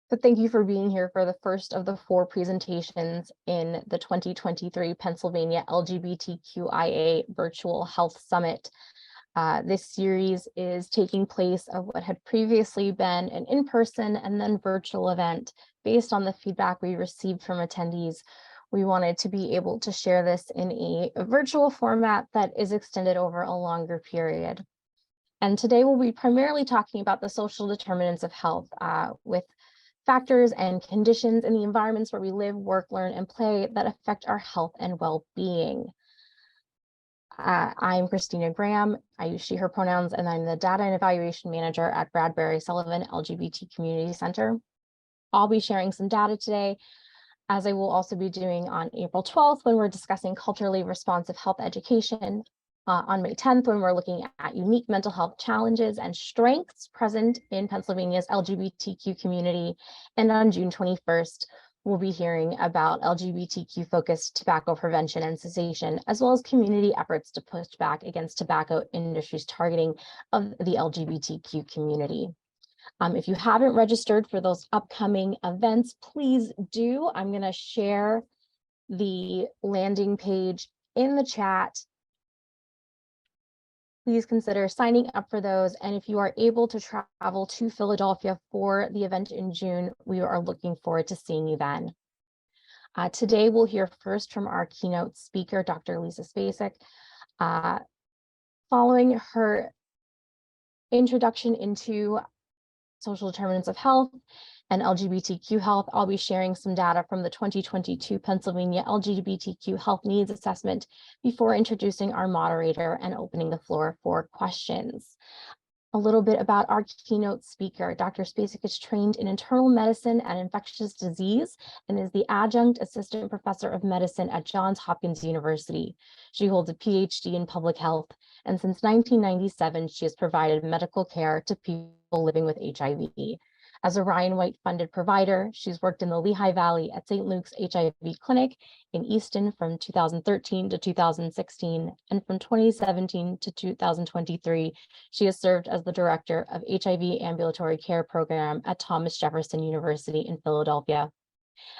But thank you for being here for the first of the 4 presentations in the 2023 Pennsylvania LGBTQIA Virtual Health Summit. This series is taking place of what had previously been an in-person and then virtual event. Based on the feedback we received from attendees, we wanted to be able to share this in a virtual format that is extended over a longer period. And today we'll be primarily talking about the social determinants of health with factors and conditions in the environments where we live, work, learn, and play that affect our health and well-being. I'm Christina Graham. I use she, her pronouns, and I'm the Data and Evaluation Manager at Bradbury-Sullivan LGBT Community Center. I'll be sharing some data today, as I will also be doing on April 12th when we're discussing culturally responsive health education, on May 10th when we're looking at unique mental health challenges and strengths present in Pennsylvania's LGBTQ community, and on June 21st, we'll be hearing about LGBTQ-focused tobacco prevention and cessation, as well as community efforts to push back against tobacco industry's targeting of the LGBTQ community. If you haven't registered for those upcoming events, please do. I'm going to share the landing page in the chat. Please consider signing up for those. And if you are able to travel to Philadelphia for the event in June, we are looking forward to seeing you then. Today, we'll hear first from our keynote speaker, Dr. Lisa Spacek. Following her introduction into social determinants of health and LGBTQ health, I'll be sharing some data from the 2022 Pennsylvania LGBTQ Health Needs Assessment before introducing our moderator and opening the floor for questions. A little bit about our keynote speaker. Dr. Spacek is trained in internal medicine and infectious disease and is the adjunct assistant professor of medicine at Johns Hopkins University. She holds a PhD in public health, and since 1997, she has provided medical care to people living with HIV. As a Ryan White funded provider, she's worked in the Lehigh Valley at St. Luke's HIV Clinic in Easton from 2013 to 2016, and from 2017 to 2023, she has served as the director of HIV Ambulatory Care Program at Thomas Jefferson University in Philadelphia.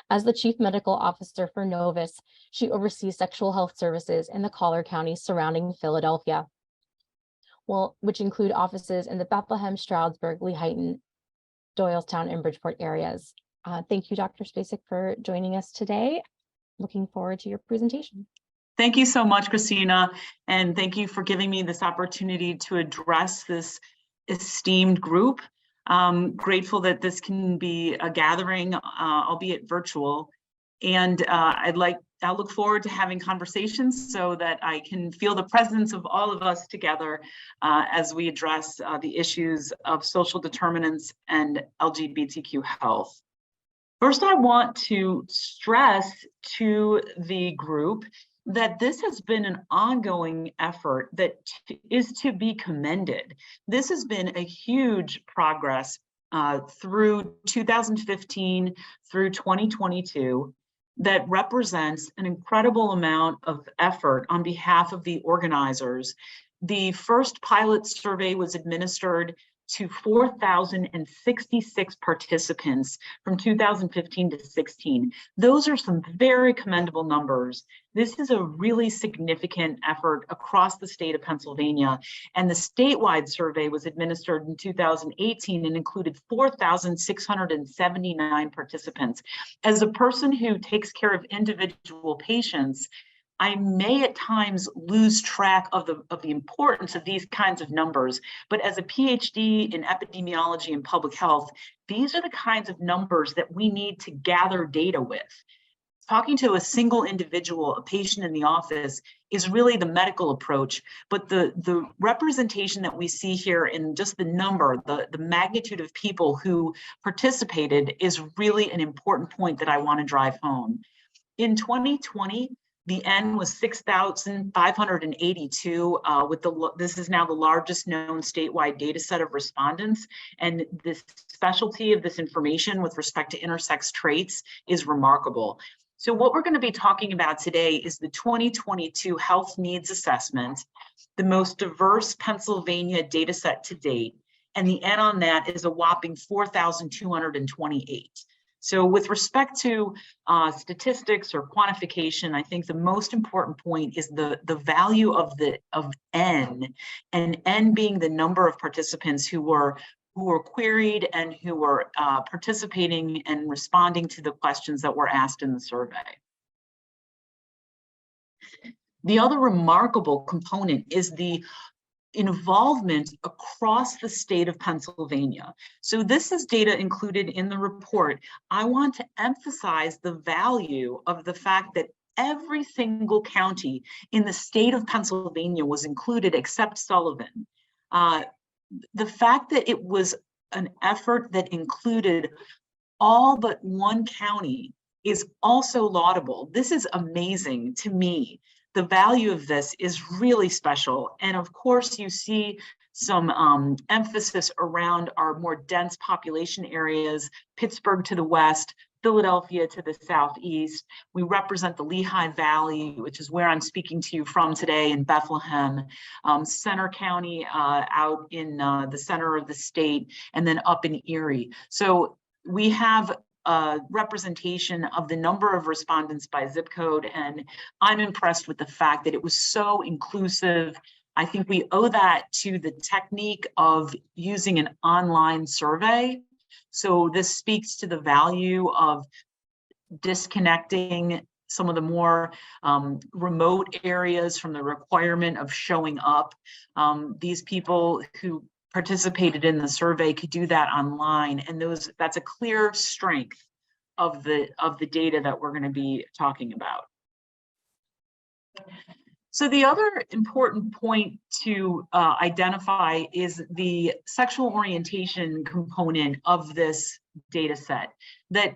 As the chief medical officer for Novus, she oversees sexual health services in the Collier County surrounding Philadelphia, which include offices in the Bethlehem, Stroudsburg, Lehighton, Doylestown, and Bridgeport areas. Thank you, Dr. Spacek, for joining us today. Looking forward to your presentation. Thank you so much, Christina, and thank you for giving me this opportunity to address this esteemed group. Grateful that this can be a gathering, albeit virtual, and I look forward to having conversations so that I can feel the presence of all of us together as we address the issues of social determinants and LGBTQ health. First, I want to stress to the group that this has been an ongoing effort that is to be commended. This has been a huge progress through 2015 through 2022. That represents an incredible amount of effort on behalf of the organizers. The first pilot survey was administered to 4,066 participants from 2015 to 16. Those are some very commendable numbers. This is a really significant effort across the state of Pennsylvania, and the statewide survey was administered in 2018 and included 4,679 participants. As a person who takes care of individual patients, I may at times lose track of the importance of these kinds of numbers, but as a PhD in epidemiology and public health, these are the kinds of numbers that we need to gather data with. Talking to a single individual, a patient in the office, is really the medical approach, but the representation that we see here in just the number, the magnitude of people who participated is really an important point that I want to drive home. In 2020, the N was 6,582. This is now the largest known statewide data set of respondents, and the specialty of this information with respect to intersex traits is remarkable. So what we're going to be talking about today is the 2022 Health Needs Assessment, the most diverse Pennsylvania data set to date, and the N on that is a whopping 4,228. So with respect to statistics or quantification, I think the most important point is the value of N, and N being the number of participants who were queried and who were participating and responding to the questions that were asked in the survey. The other remarkable component is the involvement across the state of Pennsylvania. So this is data included in the report. I want to emphasize the value of the fact that every single county in the state of Pennsylvania was included except Sullivan. The fact that it was an effort that included all but one county is also laudable. This is amazing to me. The value of this is really special. And of course, you see some emphasis around our more dense population areas, Pittsburgh to the west, Philadelphia to the southeast. We represent the Lehigh Valley, which is where I'm speaking to you from today in Bethlehem, Center County out in the center of the state, and then up in Erie. So we have representation of the number of respondents by zip code, and I'm impressed with the fact that it was so inclusive. I think we owe that to the technique of using an online survey. So this speaks to the value of disconnecting some of the more remote areas from the requirement of showing up. These people who participated in the survey could do that online, and that's a clear strength of the data that we're going to be talking about. So the other important point to identify is the sexual orientation component of this data set. That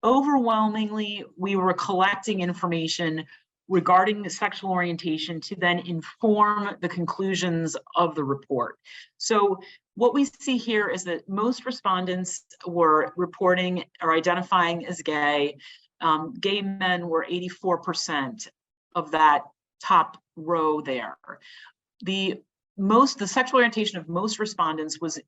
overwhelmingly we were collecting information regarding the sexual orientation to then inform the conclusions of the report. So what we see here is that most respondents were reporting or identifying as gay. Gay men were 84% of that top row there. The sexual orientation of most respondents was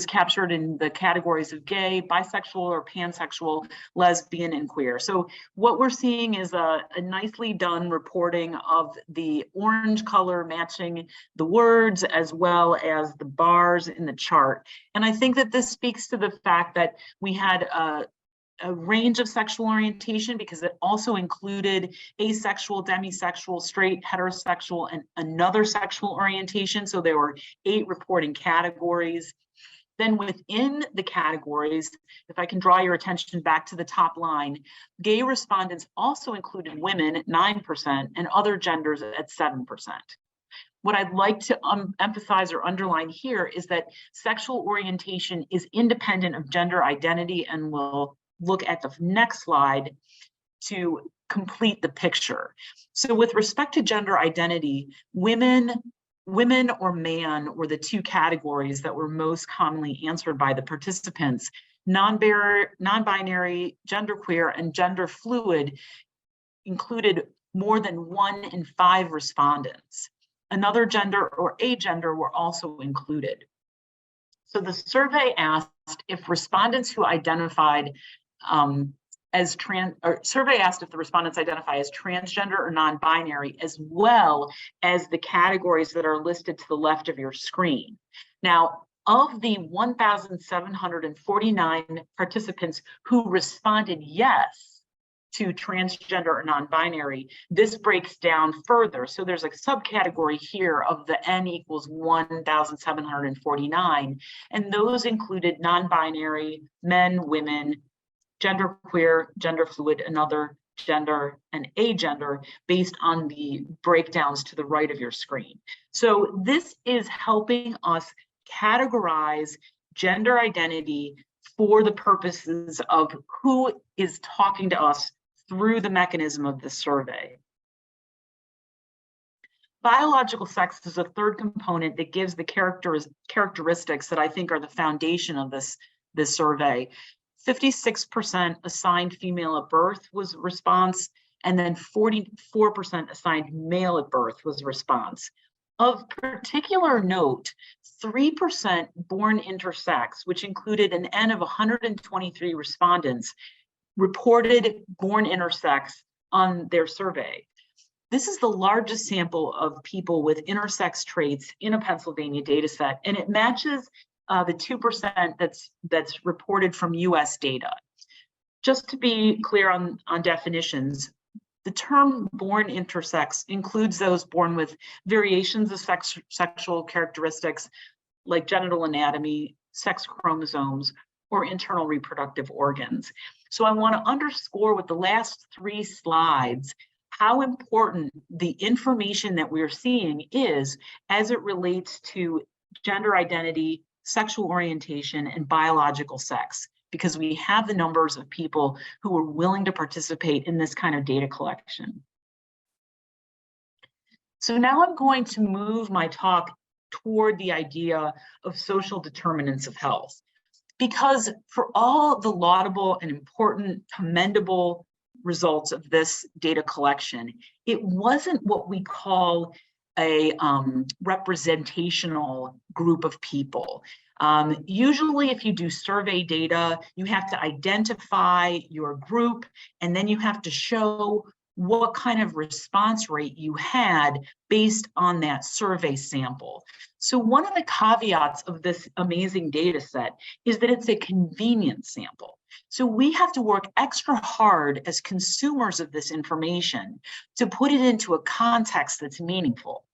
captured in the categories of gay, bisexual or pansexual, lesbian, and queer. So what we're seeing is a nicely done reporting of the orange color matching the words as well as the bars in the chart. And I think that this speaks to the fact that we had a range of sexual orientation, because it also included asexual, demisexual, straight, heterosexual, and another sexual orientation. So there were 8 reporting categories. Then within the categories, if I can draw your attention back to the top line, gay respondents also included women at 9% and other genders at 7%. What I'd like to emphasize or underline here is that sexual orientation is independent of gender identity, and we'll look at the next slide to complete the picture. So with respect to gender identity, women or man were the 2 categories that were most commonly answered by the participants. Non-binary, genderqueer, and gender fluid included more than 1 in 5 respondents. Another gender or agender were also included. So the survey asked if respondents who identified survey asked if the respondents identify as transgender or non-binary, as well as the categories that are listed to the left of your screen. Now, of the 1,749 participants who responded yes to transgender or non-binary, this breaks down further. So there's a subcategory here of the N equals 1,749, and those included non-binary, men, women, genderqueer, gender fluid, another gender, and agender, based on the breakdowns to the right of your screen. So this is helping us categorize gender identity for the purposes of who is talking to us through the mechanism of the survey. Biological sex is a third component that gives the characteristics that I think are the foundation of this survey. 56% assigned female at birth was response, and then 44% assigned male at birth was response. Of particular note, 3% born intersex, which included an N of 123 respondents, reported born intersex on their survey. This is the largest sample of people with intersex traits in a Pennsylvania data set, and it matches the 2% that's reported from US data. Just to be clear on definitions, the term born intersex includes those born with variations of sexual characteristics like genital anatomy, sex chromosomes, or internal reproductive organs. So I want to underscore with the last 3 slides how important the information that we're seeing is as it relates to gender identity, sexual orientation, and biological sex, because we have the numbers of people who are willing to participate in this kind of data collection. So now I'm going to move my talk toward the idea of social determinants of health, because for all the laudable and important, commendable results of this data collection, it wasn't what we call a representational group of people. Usually if you do survey data, you have to identify your group, and then you have to show what kind of response rate you had based on that survey sample. So one of the caveats of this amazing data set is that it's a convenience sample. So we have to work extra hard as consumers of this information to put it into a context that's meaningful.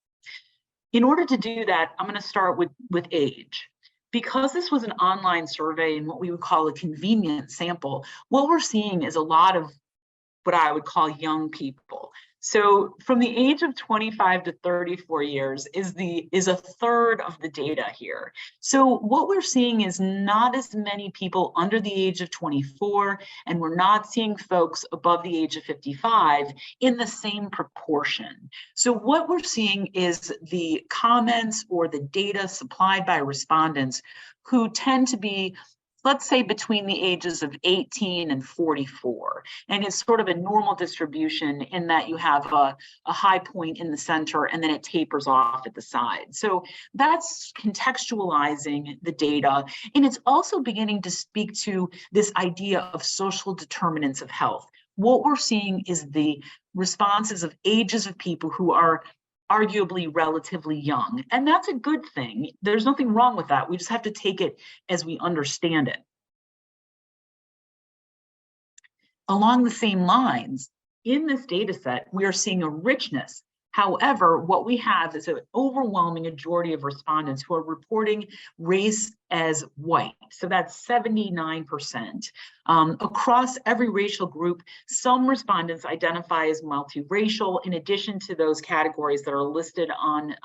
In order to do that, I'm going to start with age. Because this was an online survey and what we would call a convenient sample, what we're seeing is a lot of what I would call young people. So from the age of 25 to 34 years is a third of the data here. So what we're seeing is not as many people under the age of 24, and we're not seeing folks above the age of 55 in the same proportion. So what we're seeing is the comments or the data supplied by respondents who tend to be, let's say, between the ages of 18 and 44. And it's sort of a normal distribution in that you have a high point in the center and then it tapers off at the side. So that's contextualizing the data. And it's also beginning to speak to this idea of social determinants of health. What we're seeing is the responses of ages of people who are arguably relatively young. And that's a good thing. There's nothing wrong with that. We just have to take it as we understand it. Along the same lines, in this data set, we are seeing a richness. However, what we have is an overwhelming majority of respondents who are reporting race as white. So that's 79%. Across every racial group, some respondents identify as multiracial, in addition to those categories that are listed on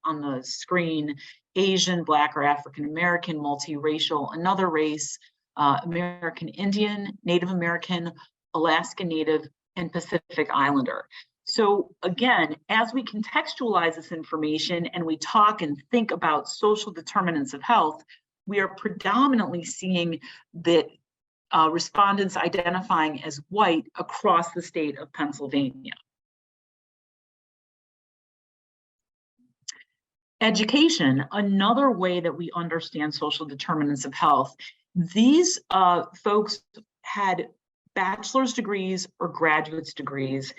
the screen: Asian, Black or African American, multiracial, another race, American Indian, Native American, Alaska Native, and Pacific Islander. So again, as we contextualize this information and we talk and think about social determinants of health, we are predominantly seeing that respondents identifying as white across the state of Pennsylvania. Education, another way that we understand social determinants of health. These folks had bachelor's degrees or graduate's degrees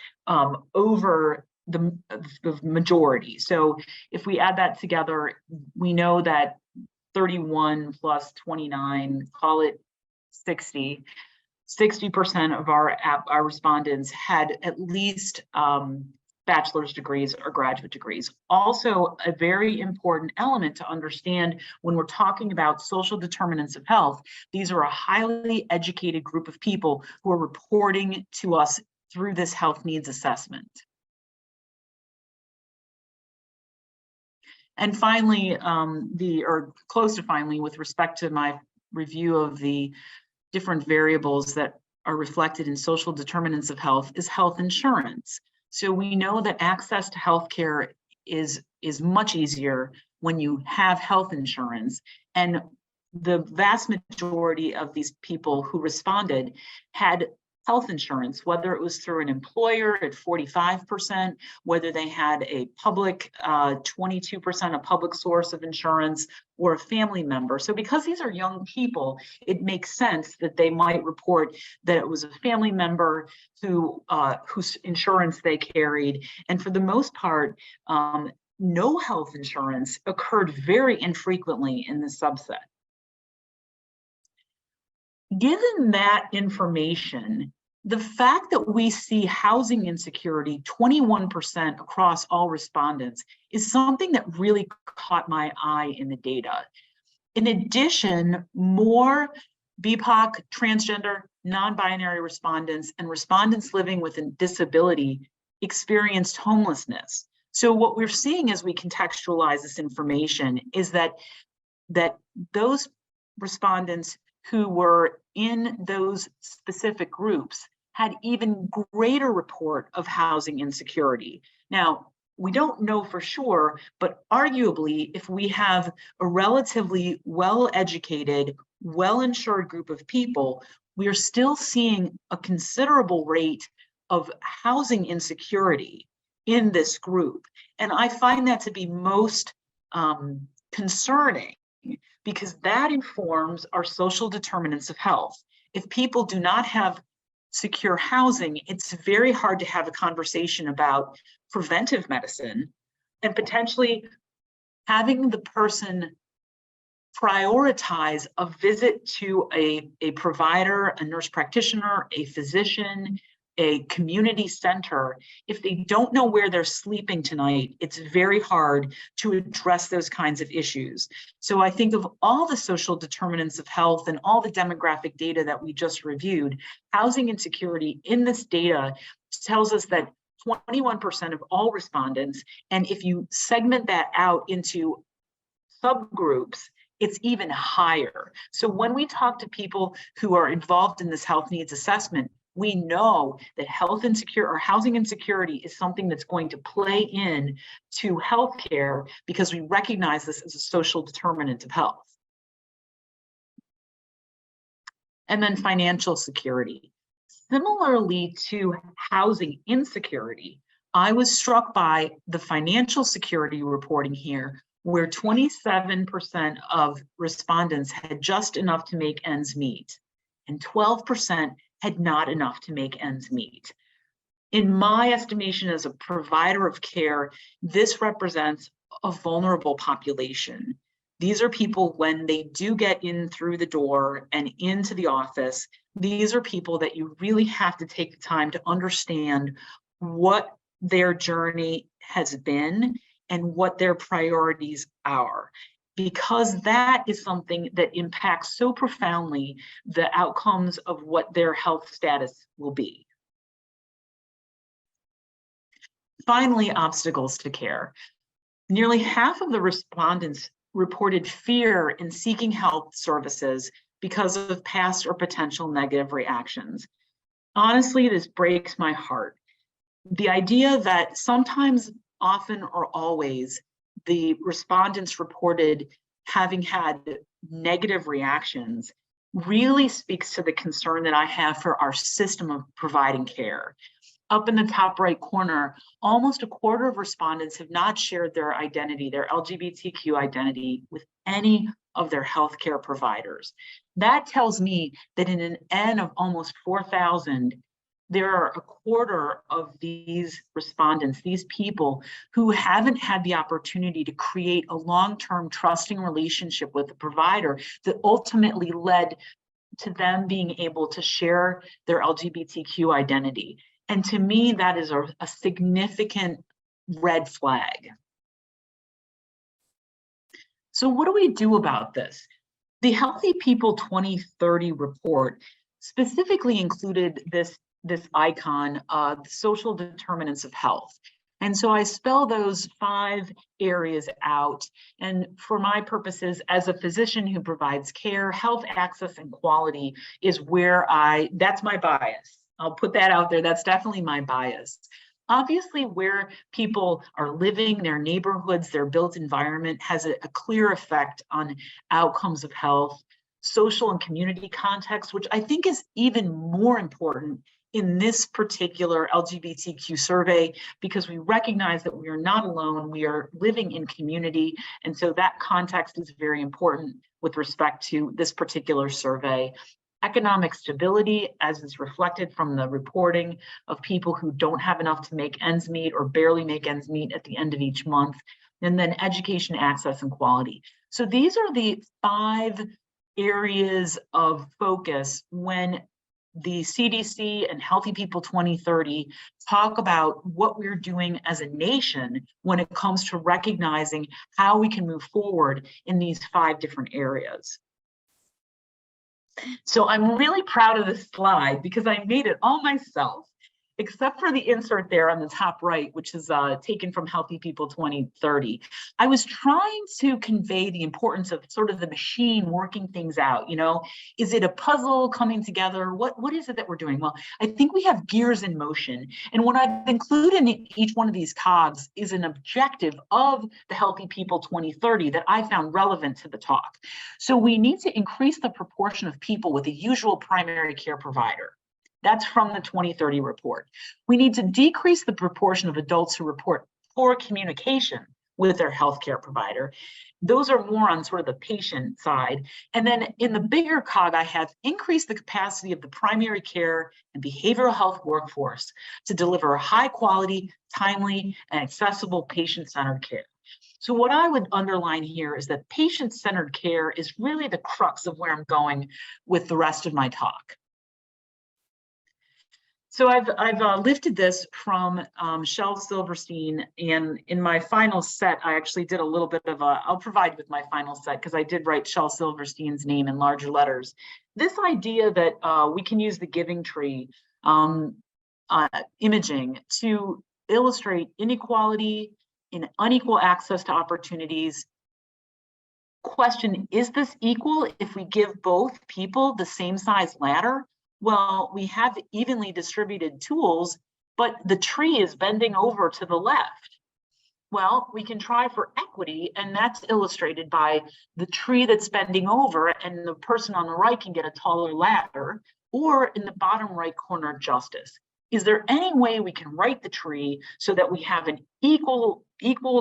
over the majority. So if we add that together, we know that 31 plus 29, call it 60, 60% of our respondents had at least bachelor's degrees or graduate degrees. Also, a very important element to understand when we're talking about social determinants of health, these are a highly educated group of people who are reporting to us through this health needs assessment. And finally, or close to finally, with respect to my review of the different variables that are reflected in social determinants of health, is health insurance. So we know that access to healthcare is much easier when you have health insurance, and the vast majority of these people who responded had health insurance, whether it was through an employer at 45%, whether they had a public 22% a public source of insurance, or a family member. So because these are young people, it makes sense that they might report that it was a family member whose insurance they carried. And for the most part, no health insurance occurred very infrequently in this subset. Given that information, the fact that we see housing insecurity 21% across all respondents is something that really caught my eye in the data. In addition, more BIPOC, transgender, non-binary respondents and respondents living with a disability experienced homelessness. So what we're seeing as we contextualize this information is that those respondents who were in those specific groups had even greater report of housing insecurity. Now, we don't know for sure, but arguably, if we have a relatively well-educated, well-insured group of people, we are still seeing a considerable rate of housing insecurity in this group. And I find that to be most concerning, because that informs our social determinants of health. If people do not have secure housing, it's very hard to have a conversation about preventive medicine and potentially having the person prioritize a visit to a provider, a nurse practitioner, a physician, a community center. If they don't know where they're sleeping tonight, it's very hard to address those kinds of issues. So I think of all the social determinants of health and all the demographic data that we just reviewed, housing insecurity in this data tells us that 21% of all respondents, and if you segment that out into subgroups, it's even higher. So when we talk to people who are involved in this health needs assessment, we know that health insecure or housing insecurity is something that's going to play in to healthcare because we recognize this as a social determinant of health. And then financial security. Similarly to housing insecurity, I was struck by the financial security reporting here, where 27% of respondents had just enough to make ends meet, and 12% had not enough to make ends meet. In my estimation as a provider of care, this represents a vulnerable population. These are people, when they do get in through the door and into the office, these are people that you really have to take the time to understand what their journey has been and what their priorities are, because that is something that impacts so profoundly the outcomes of what their health status will be. Finally, obstacles to care. Nearly half of the respondents reported fear in seeking health services because of past or potential negative reactions. Honestly, this breaks my heart. The idea that sometimes, often, or always, the respondents reported having had negative reactions really speaks to the concern that I have for our system of providing care. Up in the top right corner, almost a quarter of respondents have not shared their identity, their LGBTQ identity, with any of their healthcare providers. That tells me that in an N of almost 4,000, there are a quarter of these respondents, these people who haven't had the opportunity to create a long-term trusting relationship with the provider that ultimately led to them being able to share their LGBTQ identity. And to me, that is a significant red flag. So what do we do about this? The Healthy People 2030 report specifically included this icon, the social determinants of health. And so I spell those 5 areas out. And for my purposes, as a physician who provides care, health access and quality is where that's my bias. I'll put that out there. That's definitely my bias. Obviously, where people are living, their neighborhoods, their built environment has a clear effect on outcomes of health. Social and community context, which I think is even more important, in this particular LGBTQ survey because we recognize that we are not alone, we are living in community, and so that context is very important with respect to this particular survey. Economic stability, as is reflected from the reporting of people who don't have enough to make ends meet or barely make ends meet at the end of each month, and then education, access, and quality. So these are the 5 areas of focus when the CDC and Healthy People 2030 talk about what we're doing as a nation when it comes to recognizing how we can move forward in these 5 different areas. So I'm really proud of this slide because I made it all myself, except for the insert there on the top right, which is taken from Healthy People 2030. I was trying to convey the importance of sort of the machine working things out. You know, is it a puzzle coming together? What is it that we're doing? Well, I think we have gears in motion. And what I've included in each one of these cogs is an objective of the Healthy People 2030 that I found relevant to the talk. So we need to increase the proportion of people with a usual primary care provider. That's from the 2030 report. We need to decrease the proportion of adults who report poor communication with their healthcare provider. Those are more on sort of the patient side. And then in the bigger cog, I have increased the capacity of the primary care and behavioral health workforce to deliver high quality, timely, and accessible patient-centered care. So what I would underline here is that patient-centered care is really the crux of where I'm going with the rest of my talk. So I've lifted this from Shel Silverstein, and in my final set, I actually did a little bit of I'll provide with my final set because I did write Shel Silverstein's name in larger letters. This idea that we can use the giving tree imaging to illustrate inequality and unequal access to opportunities. Question, is this equal if we give both people the same size ladder? Well, we have evenly distributed tools, but the tree is bending over to the left. Well, we can try for equity, and that's illustrated by the tree that's bending over, and the person on the right can get a taller ladder, or in the bottom right corner, justice. Is there any way we can right the tree so that we have an equal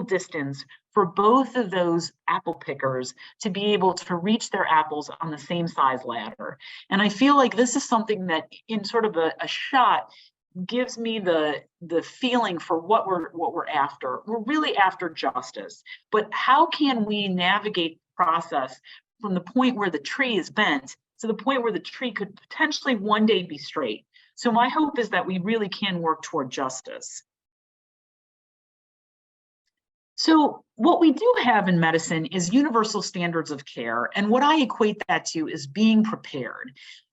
distance for both of those apple pickers to be able to reach their apples on the same size ladder? And I feel like this is something that in sort of a shot gives me the feeling for what we're after. We're really after justice, but how can we navigate the process from the point where the tree is bent to the point where the tree could potentially one day be straight? So my hope is that we really can work toward justice. So what we do have in medicine is universal standards of care. And what I equate that to is being prepared.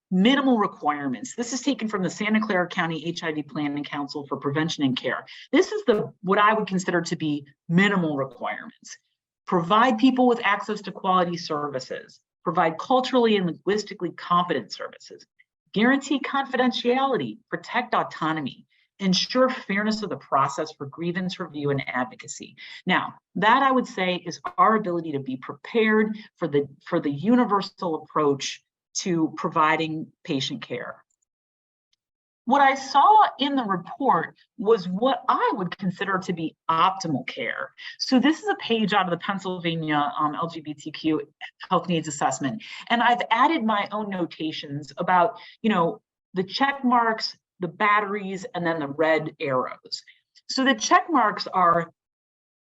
Minimal requirements. This is taken from the Santa Clara County HIV Planning Council for Prevention and Care. This is what I would consider to be minimal requirements. Provide people with access to quality services. Provide culturally and linguistically competent services. Guarantee confidentiality, protect autonomy, ensure fairness of the process for grievance review and advocacy. Now, that I would say is our ability to be prepared for the universal approach to providing patient care. What I saw in the report was what I would consider to be optimal care. So this is a page out of the Pennsylvania LGBTQ health needs assessment. And I've added my own notations about, you know, the check marks, the batteries, and then the red arrows. So the check marks are,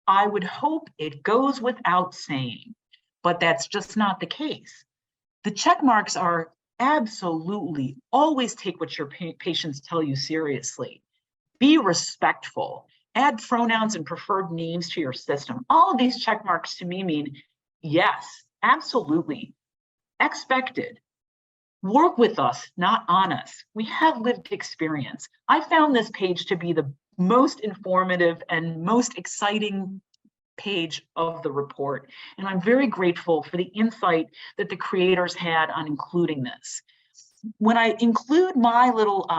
I would hope it goes without saying, but that's just not the case. The check marks are absolutely always take what your patients tell you seriously. Be respectful. Add pronouns and preferred names to your system. All of these check marks to me mean yes, absolutely. Expected. Work with us, not on us. We have lived experience. I found this page to be the most informative and most exciting page of the report. And I'm very grateful for the insight that the creators had on including this. When I include my little,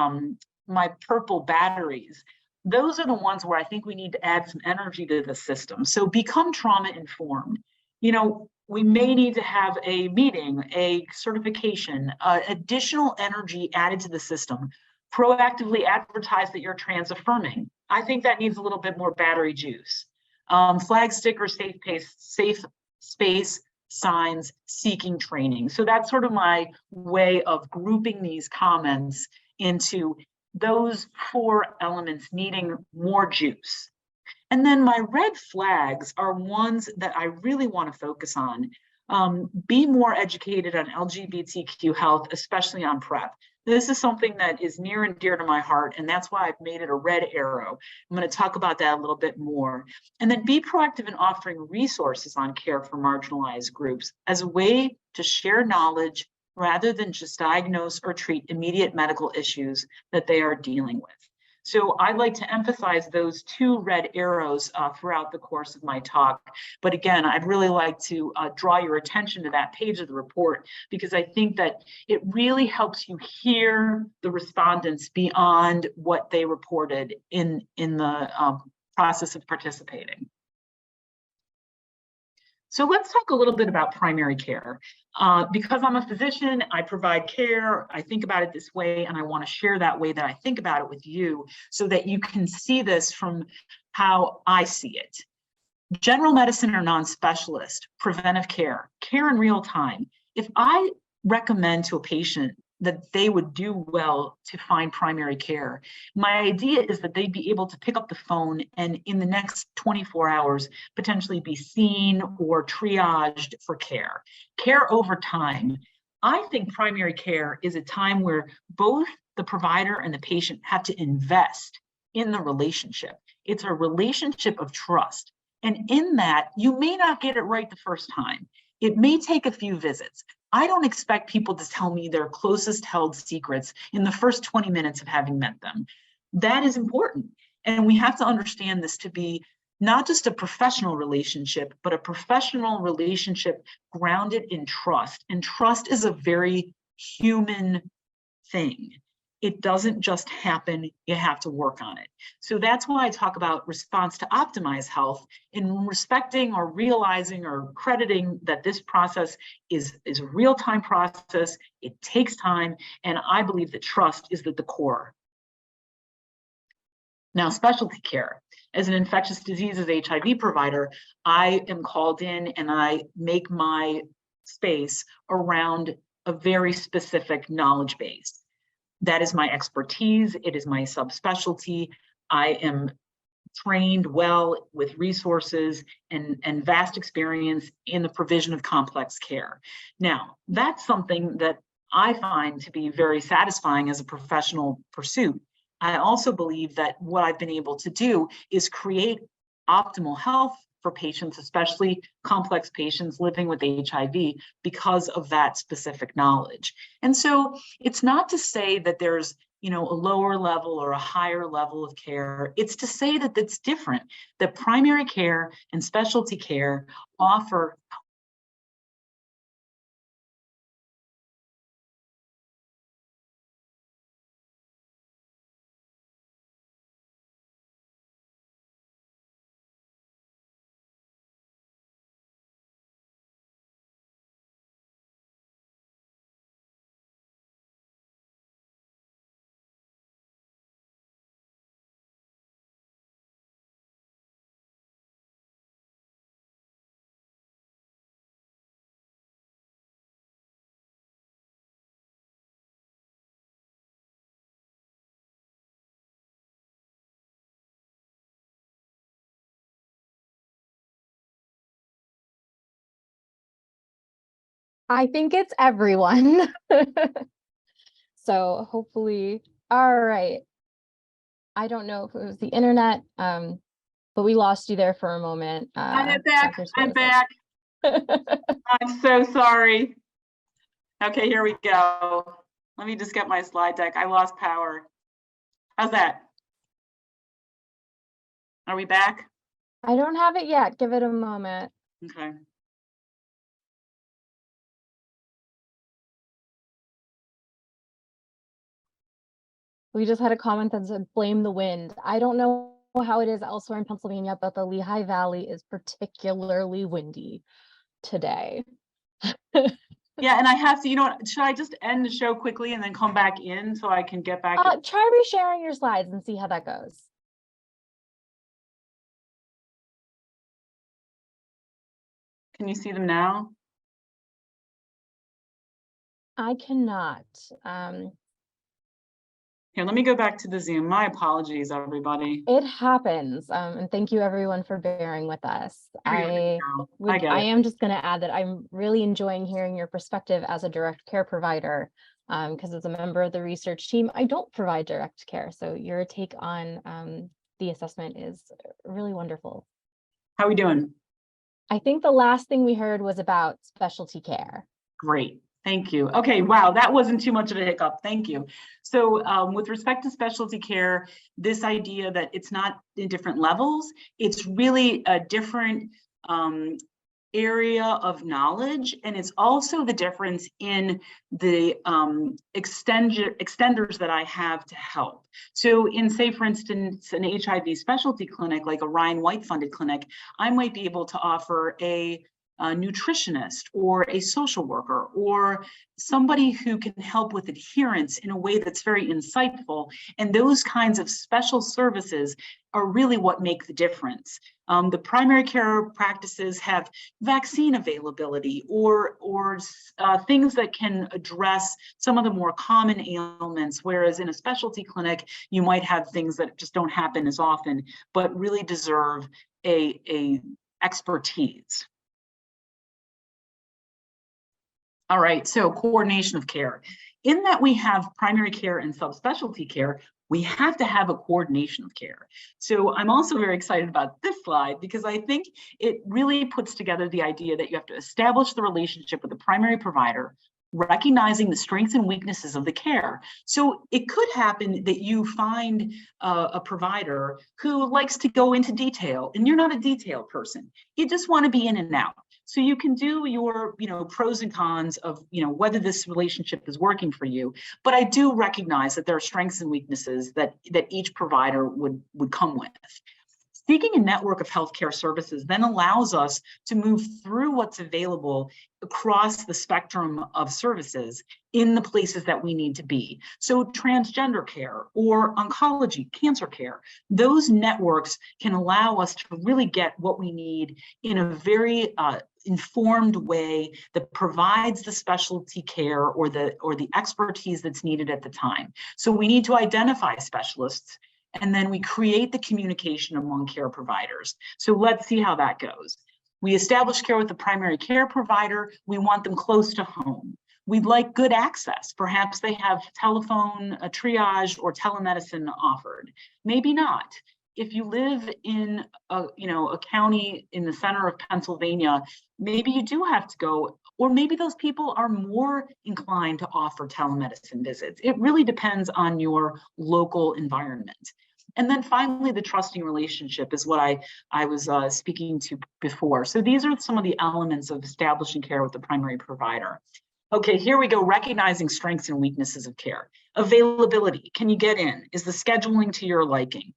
my purple batteries, those are the ones where I think we need to add some energy to the system. So become trauma informed. You know, we may need to have a meeting, a certification, additional energy added to the system Proactively advertise that you're trans affirming. I think that needs a little bit more battery juice. Flag stickers, safe space signs, seeking training. So that's sort of my way of grouping these comments into those 4 elements needing more juice. And then my red flags are ones that I really want to focus on. Be more educated on LGBTQ health, especially on PrEP. This is something that is near and dear to my heart, and that's why I've made it a red arrow. I'm going to talk about that a little bit more. And then be proactive in offering resources on care for marginalized groups as a way to share knowledge rather than just diagnose or treat immediate medical issues that they are dealing with. So I'd like to emphasize those 2 red arrows throughout the course of my talk. But again, I'd really like to draw your attention to that page of the report, because I think that it really helps you hear the respondents beyond what they reported in the process of participating. So let's talk a little bit about primary care. Because I'm a physician, I provide care, I think about it this way, and I want to share that way that I think about it with you so that you can see this from how I see it. General medicine or non-specialist, preventive care, care in real time. If I recommend to a patient that they would do well to find primary care, my idea is that they'd be able to pick up the phone and in the next 24 hours, potentially be seen or triaged for care. Care over time. I think primary care is a time where both the provider and the patient have to invest in the relationship. It's a relationship of trust. And in that, you may not get it right the first time. It may take a few visits. I don't expect people to tell me their closest held secrets in the first 20 minutes of having met them. That is important. And we have to understand this to be not just a professional relationship, but a professional relationship grounded in trust. And trust is a very human thing. It doesn't just happen, you have to work on it. So that's why I talk about response to optimize health, in respecting or realizing or crediting that this process is a real-time process, it takes time, and I believe that trust is at the core. Now, specialty care. As an infectious diseases HIV provider, I am called in and I make my space around a very specific knowledge base. That is my expertise. It is my subspecialty. I am trained well with resources and vast experience in the provision of complex care. Now, that's something that I find to be very satisfying as a professional pursuit. I also believe that what I've been able to do is create optimal health for patients, especially complex patients living with HIV, because of that specific knowledge. And so it's not to say that there's, a lower level or a higher level of care. It's to say that it's different, that primary care and specialty care offer I think it's everyone. So hopefully, all right. I don't know if it was the internet, but we lost you there for a moment. I'm back. I'm back. I'm so sorry. Okay, here we go. Let me just get my slide deck. I lost power. How's that? Are we back? I don't have it yet. Give it a moment. Okay. We just had a comment that said, blame the wind. I don't know how it is elsewhere in Pennsylvania, but the Lehigh Valley is particularly windy today. Yeah, and I have to, you know what, should I just end the show quickly and then come back in so I can get back? Try resharing your slides and see how that goes. Can you see them now? I cannot. Here, let me go back to the Zoom. My apologies, everybody. It happens. And thank you everyone for bearing with us. I am just going to add that I'm really enjoying hearing your perspective as a direct care provider, because as a member of the research team, I don't provide direct care. So your take on the assessment is really wonderful. How are we doing? I think the last thing we heard was about specialty care. Great. Thank you. Okay, wow, that wasn't too much of a hiccup. Thank you. So with respect to specialty care, this idea that it's not in different levels, it's really a different area of knowledge, and it's also the difference in the extenders that I have to help. So in, say, for instance, an HIV specialty clinic, like a Ryan White funded clinic, I might be able to offer a nutritionist or a social worker or somebody who can help with adherence in a way that's very insightful. And those kinds of special services are really what make the difference. The primary care practices have vaccine availability or things that can address some of the more common ailments, whereas in a specialty clinic, you might have things that just don't happen as often, but really deserve a expertise. All right, so coordination of care. In that we have primary care and subspecialty care, we have to have a coordination of care. So I'm also very excited about this slide because I think it really puts together the idea that you have to establish the relationship with the primary provider, recognizing the strengths and weaknesses of the care. So it could happen that you find a provider who likes to go into detail and you're not a detail person. You just want to be in and out. So you can do your, pros and cons of, whether this relationship is working for you. But I do recognize that there are strengths and weaknesses that each provider would come with. Seeking a network of healthcare services then allows us to move through what's available across the spectrum of services in the places that we need to be. So transgender care or oncology, cancer care, those networks can allow us to really get what we need in a very informed way that provides the specialty care or the expertise that's needed at the time. So we need to identify specialists, and then we create the communication among care providers. So let's see how that goes. We establish care with the primary care provider. We want them close to home. We'd like good access. Perhaps they have telephone, a triage, or telemedicine offered. Maybe not. If you live in a county in the center of Pennsylvania, maybe you do have to go, or maybe those people are more inclined to offer telemedicine visits. It really depends on your local environment. And then finally, the trusting relationship is what I was speaking to before. So these are some of the elements of establishing care with the primary provider. Okay, here we go, recognizing strengths and weaknesses of care. Availability, can you get in? Is the scheduling to your liking?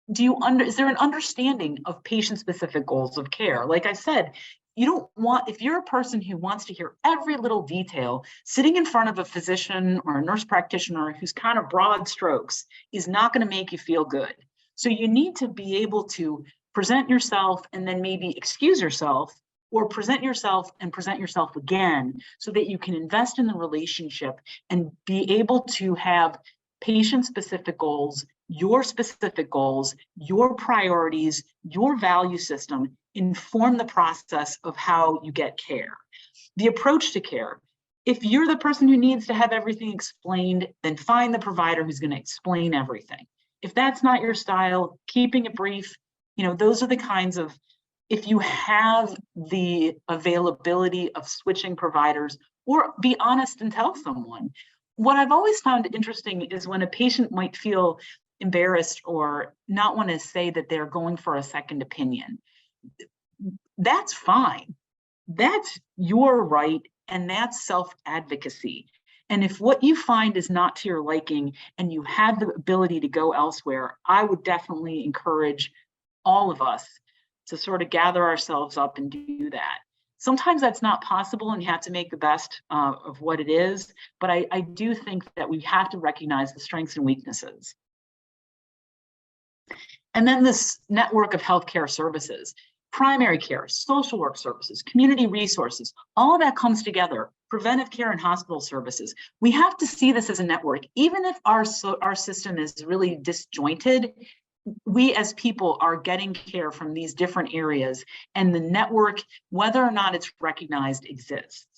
Is there an understanding of patient-specific goals of care? Like I said, if you're a person who wants to hear every little detail, sitting in front of a physician or a nurse practitioner who's kind of broad strokes is not going to make you feel good. So you need to be able to present yourself and then maybe excuse yourself, or present yourself and present yourself again, so that you can invest in the relationship and be able to have patient-specific goals, your specific goals, your priorities, your value system inform the process of how you get care. The approach to care. If you're the person who needs to have everything explained, then find the provider who's going to explain everything. If that's not your style, keeping it brief, those are the kinds of, if you have the availability of switching providers, or be honest and tell someone. What I've always found interesting is when a patient might feel embarrassed or not want to say that they're going for a second opinion. That's fine. That's your right, and that's self-advocacy. And if what you find is not to your liking and you have the ability to go elsewhere, I would definitely encourage all of us to sort of gather ourselves up and do that. Sometimes that's not possible and you have to make the best of what it is, but I do think that we have to recognize the strengths and weaknesses. And then this network of healthcare services, primary care, social work services, community resources, all of that comes together, preventive care and hospital services. We have to see this as a network. Even if our system is really disjointed, we as people are getting care from these different areas, and the network, whether or not it's recognized, exists.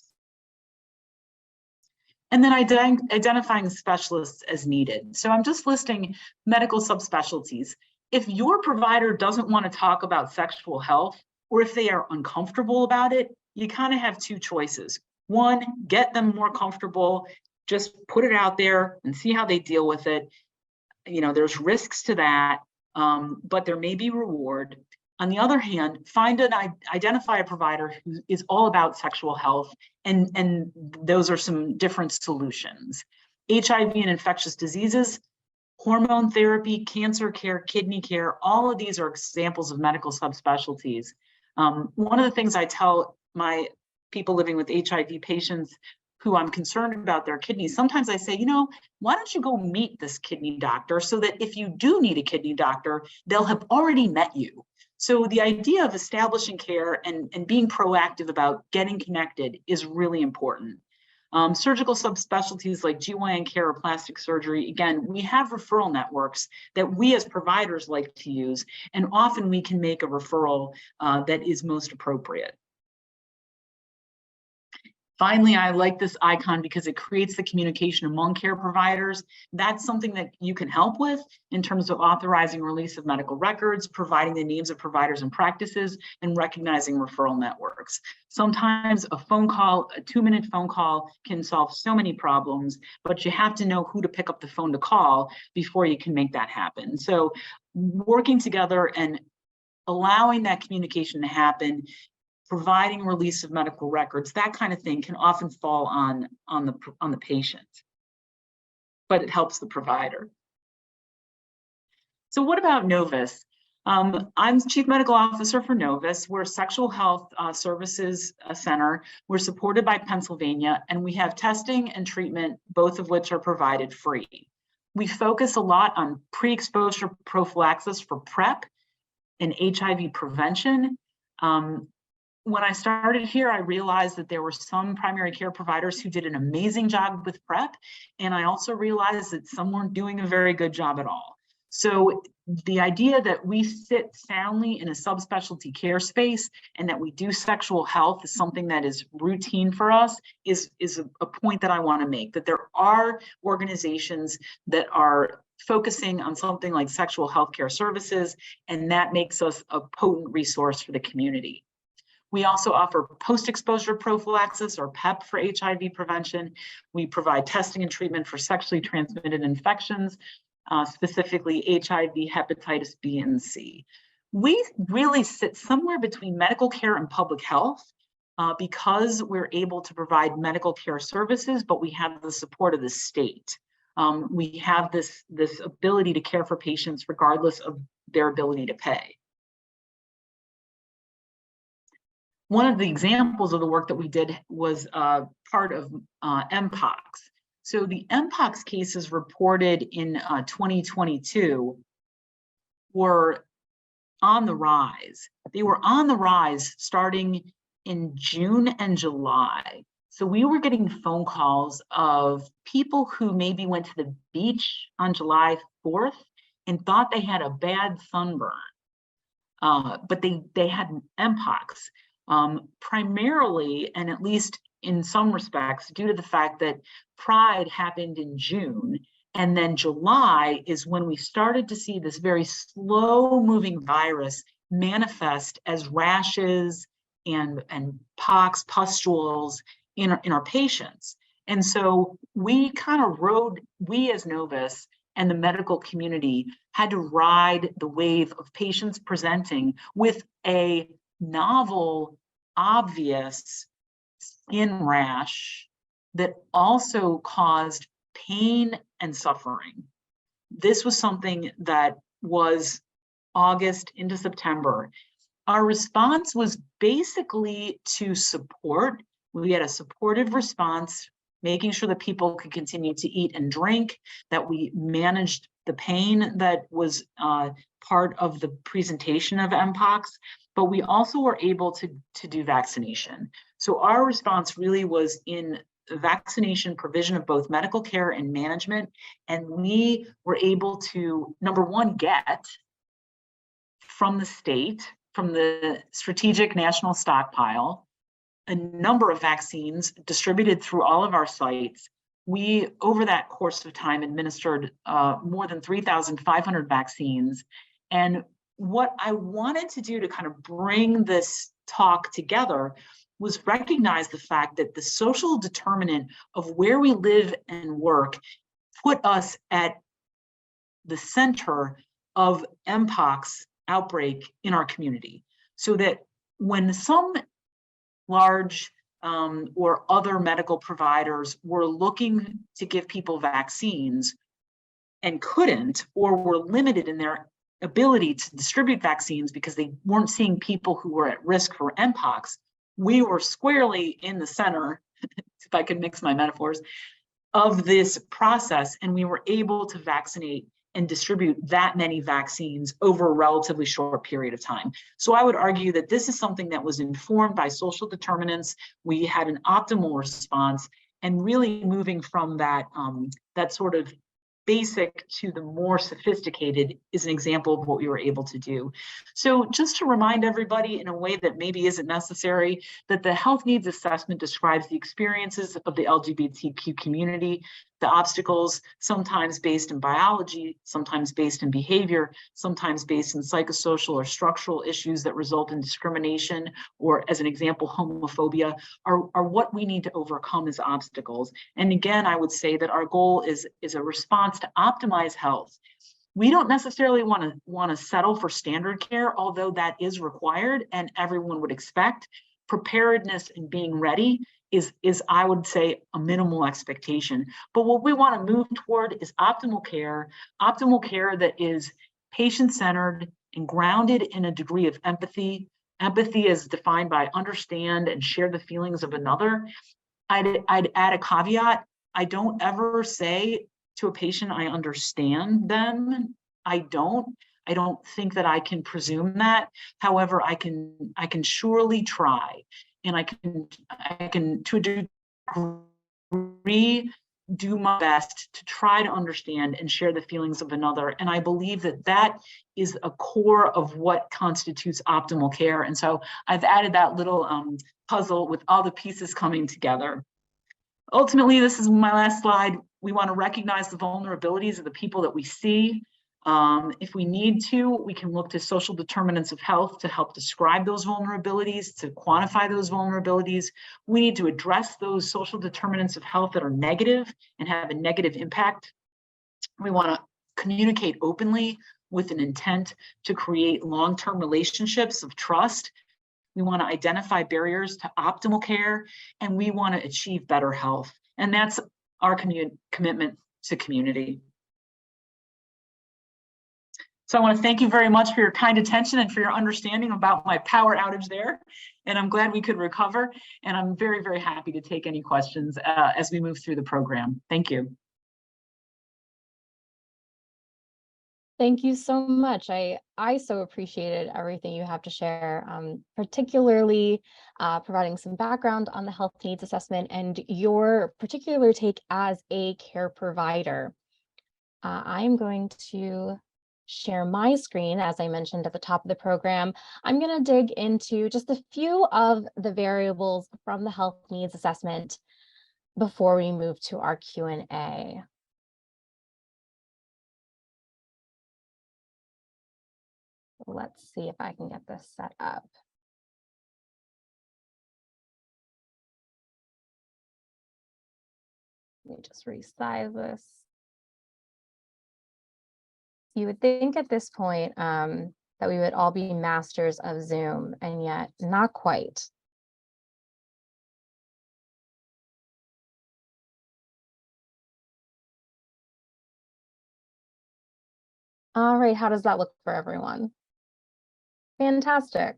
And then identifying specialists as needed. So I'm just listing medical subspecialties. If your provider doesn't want to talk about sexual health, or if they are uncomfortable about it, you kind of have two choices. One, get them more comfortable, just put it out there and see how they deal with it. You know, there's risks to that, but there may be reward. On the other hand, identify a provider who is all about sexual health, and those are some different solutions. HIV and infectious diseases, hormone therapy, cancer care, kidney care, all of these are examples of medical subspecialties. One of the things I tell my people living with HIV patients who I'm concerned about their kidneys, sometimes I say, you know, why don't you go meet this kidney doctor so that if you do need a kidney doctor, they'll have already met you. So the idea of establishing care and being proactive about getting connected is really important. Surgical subspecialties like GYN care or plastic surgery, again, we have referral networks that we as providers like to use, and often we can make a referral that is most appropriate. Finally, I like this icon because it creates the communication among care providers. That's something that you can help with in terms of authorizing release of medical records, providing the names of providers and practices, and recognizing referral networks. Sometimes a phone call, a 2-minute phone call can solve so many problems, but you have to know who to pick up the phone to call before you can make that happen. So working together and allowing that communication to happen, providing release of medical records, that kind of thing can often fall on the patient, but it helps the provider. So what about Novus? I'm Chief Medical Officer for Novus. We're a sexual health services center. We're supported by Pennsylvania, and we have testing and treatment, both of which are provided free. We focus a lot on pre-exposure prophylaxis for PrEP and HIV prevention. When I started here, I realized that there were some primary care providers who did an amazing job with PrEP, and I also realized that some weren't doing a very good job at all. So the idea that we sit soundly in a subspecialty care space and that we do sexual health is something that is routine for us is a point that I want to make, that there are organizations that are focusing on something like sexual health care services, and that makes us a potent resource for the community. We also offer post-exposure prophylaxis, or PEP, for HIV prevention. We provide testing and treatment for sexually transmitted infections, specifically HIV, hepatitis B and C. We really sit somewhere between medical care and public health because we're able to provide medical care services, but we have the support of the state. We have this ability to care for patients regardless of their ability to pay. One of the examples of the work that we did was part of MPOX. So the MPOX cases reported in 2022 were on the rise. They were on the rise starting in June and July. So we were getting phone calls of people who maybe went to the beach on July 4th and thought they had a bad sunburn, but they had MPOX. Primarily, and at least in some respects, due to the fact that Pride happened in June, and then July is when we started to see this very slow-moving virus manifest as rashes and pox, pustules in our patients. And so we kind of we as Novus and the medical community had to ride the wave of patients presenting with a novel, obvious skin rash that also caused pain and suffering. This was something that was August into September. Our response was basically to support. We had a supportive response, making sure that people could continue to eat and drink, that we managed the pain that was part of the presentation of MPOX, but we also were able to do vaccination. So our response really was in vaccination, provision of both medical care and management, and we were able to, number one, get from the state, from the strategic national stockpile, a number of vaccines distributed through all of our sites. We, over that course of time, administered more than 3,500 vaccines. And what I wanted to do to kind of bring this talk together was recognize the fact that the social determinant of where we live and work put us at the center of MPOX outbreak in our community. So that when some large or other medical providers were looking to give people vaccines and couldn't, or were limited in their ability to distribute vaccines because they weren't seeing people who were at risk for MPOX, we were squarely in the center, if I can mix my metaphors, of this process, and we were able to vaccinate and distribute that many vaccines over a relatively short period of time. So I would argue that this is something that was informed by social determinants. We had an optimal response, and really moving from that, that sort of basic to the more sophisticated is an example of what we were able to do. So just to remind everybody in a way that maybe isn't necessary, that the health needs assessment describes the experiences of the LGBTQ community, the obstacles, sometimes based in biology, sometimes based in behavior, sometimes based in psychosocial or structural issues that result in discrimination, or as an example, homophobia, are what we need to overcome as obstacles. And again, I would say that our goal is a response to optimize health. We don't necessarily want to settle for standard care, although that is required and everyone would expect. Preparedness and being ready is I would say a minimal expectation. But what we want to move toward is optimal care that is patient-centered and grounded in a degree of empathy. Empathy is defined by understand and share the feelings of another. I'd add a caveat. I don't ever say to a patient, I understand them. I don't think that I can presume that. However, I can surely try, and I can to a degree do my best to try to understand and share the feelings of another. And I believe that that is a core of what constitutes optimal care. And so I've added that little puzzle with all the pieces coming together. Ultimately, this is my last slide. We want to recognize the vulnerabilities of the people that we see. If we need to, we can look to social determinants of health to help describe those vulnerabilities, to quantify those vulnerabilities. We need to address those social determinants of health that are negative and have a negative impact. We want to communicate openly with an intent to create long-term relationships of trust. We want to identify barriers to optimal care, and we want to achieve better health. And that's our commitment to community. So I want to thank you very much for your kind attention and for your understanding about my power outage there. And I'm glad we could recover. And I'm very, very happy to take any questions as we move through the program. Thank you. Thank you so much. I so appreciated everything you have to share, particularly providing some background on the health needs assessment and your particular take as a care provider. I'm going to share my screen. As I mentioned at the top of the program, I'm going to dig into just a few of the variables from the health needs assessment before we move to our Q&A. Let's see if I can get this set up. Let me just resize this. You would think at this point that we would all be masters of Zoom, and yet not quite. All right, how does that look for everyone? Fantastic.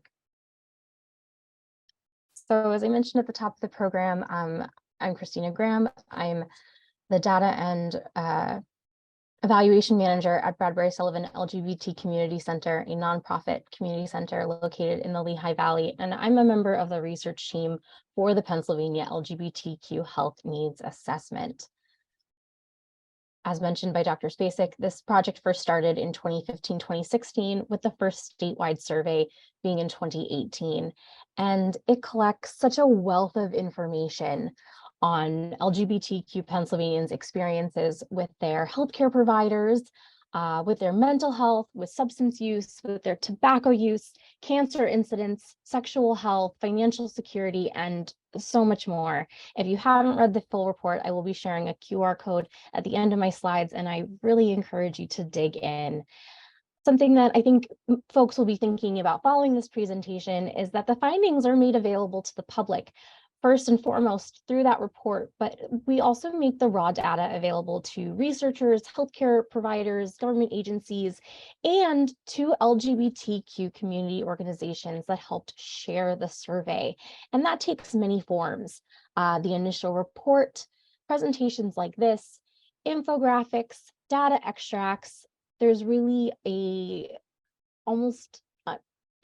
So as I mentioned at the top of the program, I'm Christina Graham. I'm the Data and Evaluation Manager at Bradbury-Sullivan LGBT Community Center, a nonprofit community center located in the Lehigh Valley. And I'm a member of the research team for the Pennsylvania LGBTQ Health Needs Assessment. As mentioned by Dr. Spacek, this project first started in 2015-2016 with the first statewide survey being in 2018. And it collects such a wealth of information on LGBTQ Pennsylvanians' experiences with their healthcare providers, with their mental health, with substance use, with their tobacco use, cancer incidents, sexual health, financial security, and so much more. If you haven't read the full report, I will be sharing a QR code at the end of my slides, and I really encourage you to dig in. Something that I think folks will be thinking about following this presentation is that the findings are made available to the public, first and foremost through that report, but we also make the raw data available to researchers, healthcare providers, government agencies, and to LGBTQ community organizations that helped share the survey. And that takes many forms. The initial report, presentations like this, infographics, data extracts. There's really almost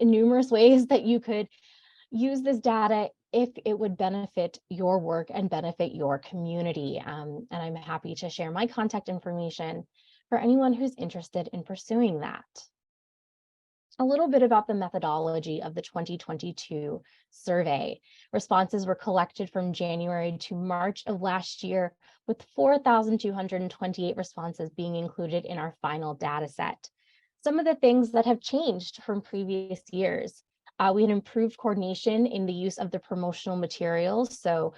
numerous ways that you could use this data if it would benefit your work and benefit your community. And I'm happy to share my contact information for anyone who's interested in pursuing that. A little bit about the methodology of the 2022 survey. Responses were collected from January to March of last year, with 4,228 responses being included in our final data set. Some of the things that have changed from previous years. We had improved coordination in the use of the promotional materials. So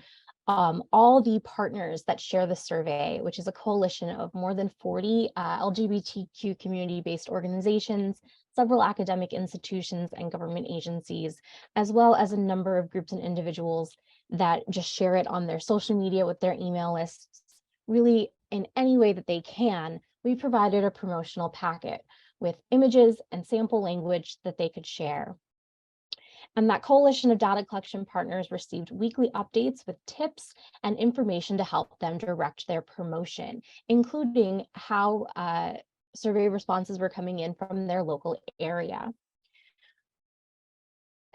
all the partners that share the survey, which is a coalition of more than 40 LGBTQ community-based organizations, several academic institutions and government agencies, as well as a number of groups and individuals that just share it on their social media with their email lists. Really, in any way that they can, we provided a promotional packet with images and sample language that they could share. And that coalition of data collection partners received weekly updates with tips and information to help them direct their promotion, including how survey responses were coming in from their local area.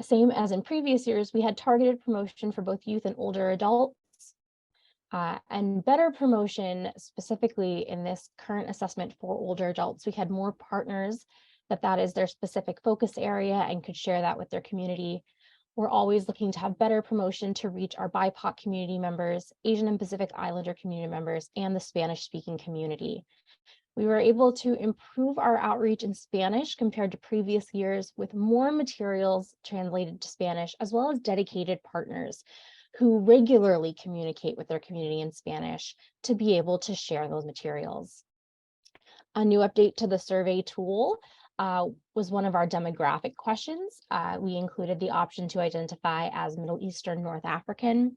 Same as in previous years, we had targeted promotion for both youth and older adults, and better promotion specifically in this current assessment for older adults. We had more partners that is their specific focus area and could share that with their community. We're always looking to have better promotion to reach our BIPOC community members, Asian and Pacific Islander community members, and the Spanish-speaking community. We were able to improve our outreach in Spanish compared to previous years with more materials translated to Spanish, as well as dedicated partners who regularly communicate with their community in Spanish to be able to share those materials. A new update to the survey tool was one of our demographic questions. We included the option to identify as Middle Eastern, North African.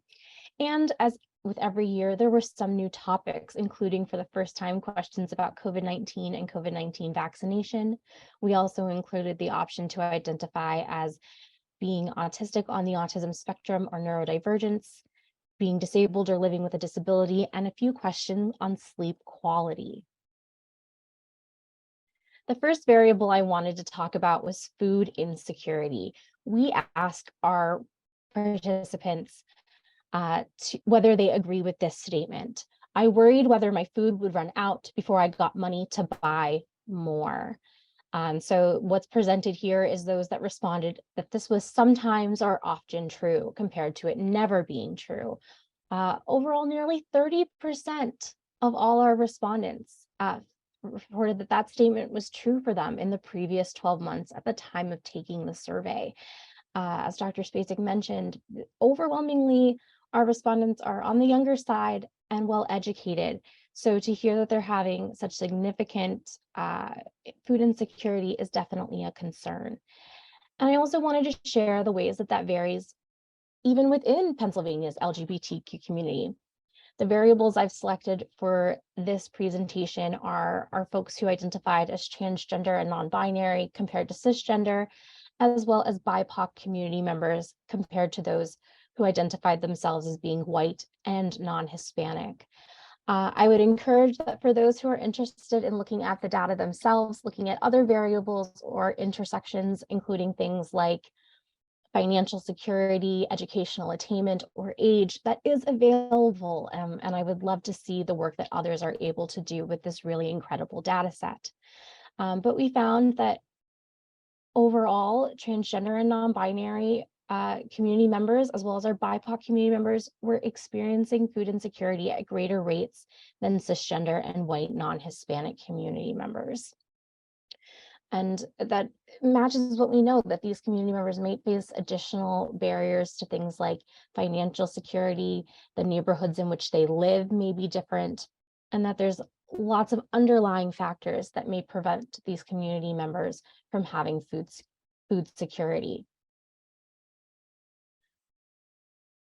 And as with every year, there were some new topics, including for the first time questions about COVID-19 and COVID-19 vaccination. We also included the option to identify as being autistic on the autism spectrum or neurodivergence, being disabled or living with a disability, and a few questions on sleep quality. The first variable I wanted to talk about was food insecurity. We asked our participants whether they agree with this statement. I worried whether my food would run out before I got money to buy more. So what's presented here is those that responded that this was sometimes or often true compared to it never being true. Overall, nearly 30% of all our respondents reported that statement was true for them in the previous 12 months at the time of taking the survey. As Dr. Spacek mentioned, overwhelmingly, our respondents are on the younger side and well educated. So to hear that they're having such significant food insecurity is definitely a concern. And I also wanted to share the ways that varies even within Pennsylvania's LGBTQ community. The variables I've selected for this presentation are folks who identified as transgender and non-binary compared to cisgender, as well as BIPOC community members compared to those who identified themselves as being white and non-Hispanic. I would encourage that for those who are interested in looking at the data themselves, looking at other variables or intersections, including things like financial security, educational attainment, or age, that is available. And I would love to see the work that others are able to do with this really incredible data set. But we found that overall, transgender and non-binary community members, as well as our BIPOC community members, were experiencing food insecurity at greater rates than cisgender and white non-Hispanic community members. And that matches what we know, that these community members may face additional barriers to things like financial security, the neighborhoods in which they live may be different, and that there's lots of underlying factors that may prevent these community members from having food security.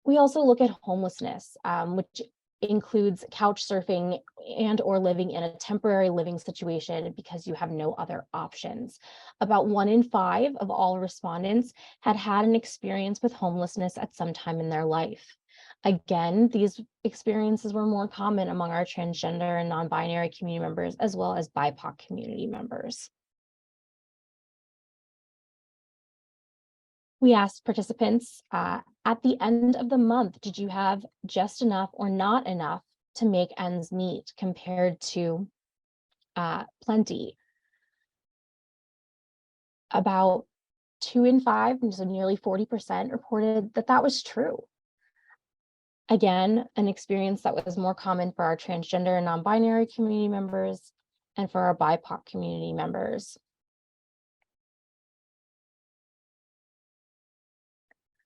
We also look at homelessness, which includes couch surfing and or living in a temporary living situation because you have no other options. About 1 in 5 of all respondents had had an experience with homelessness at some time in their life. Again, these experiences were more common among our transgender and non-binary community members, as well as BIPOC community members. We asked participants, at the end of the month, did you have just enough or not enough to make ends meet compared to plenty? About 2 in 5, so nearly 40%, reported that that was true. Again, an experience that was more common for our transgender and non-binary community members and for our BIPOC community members.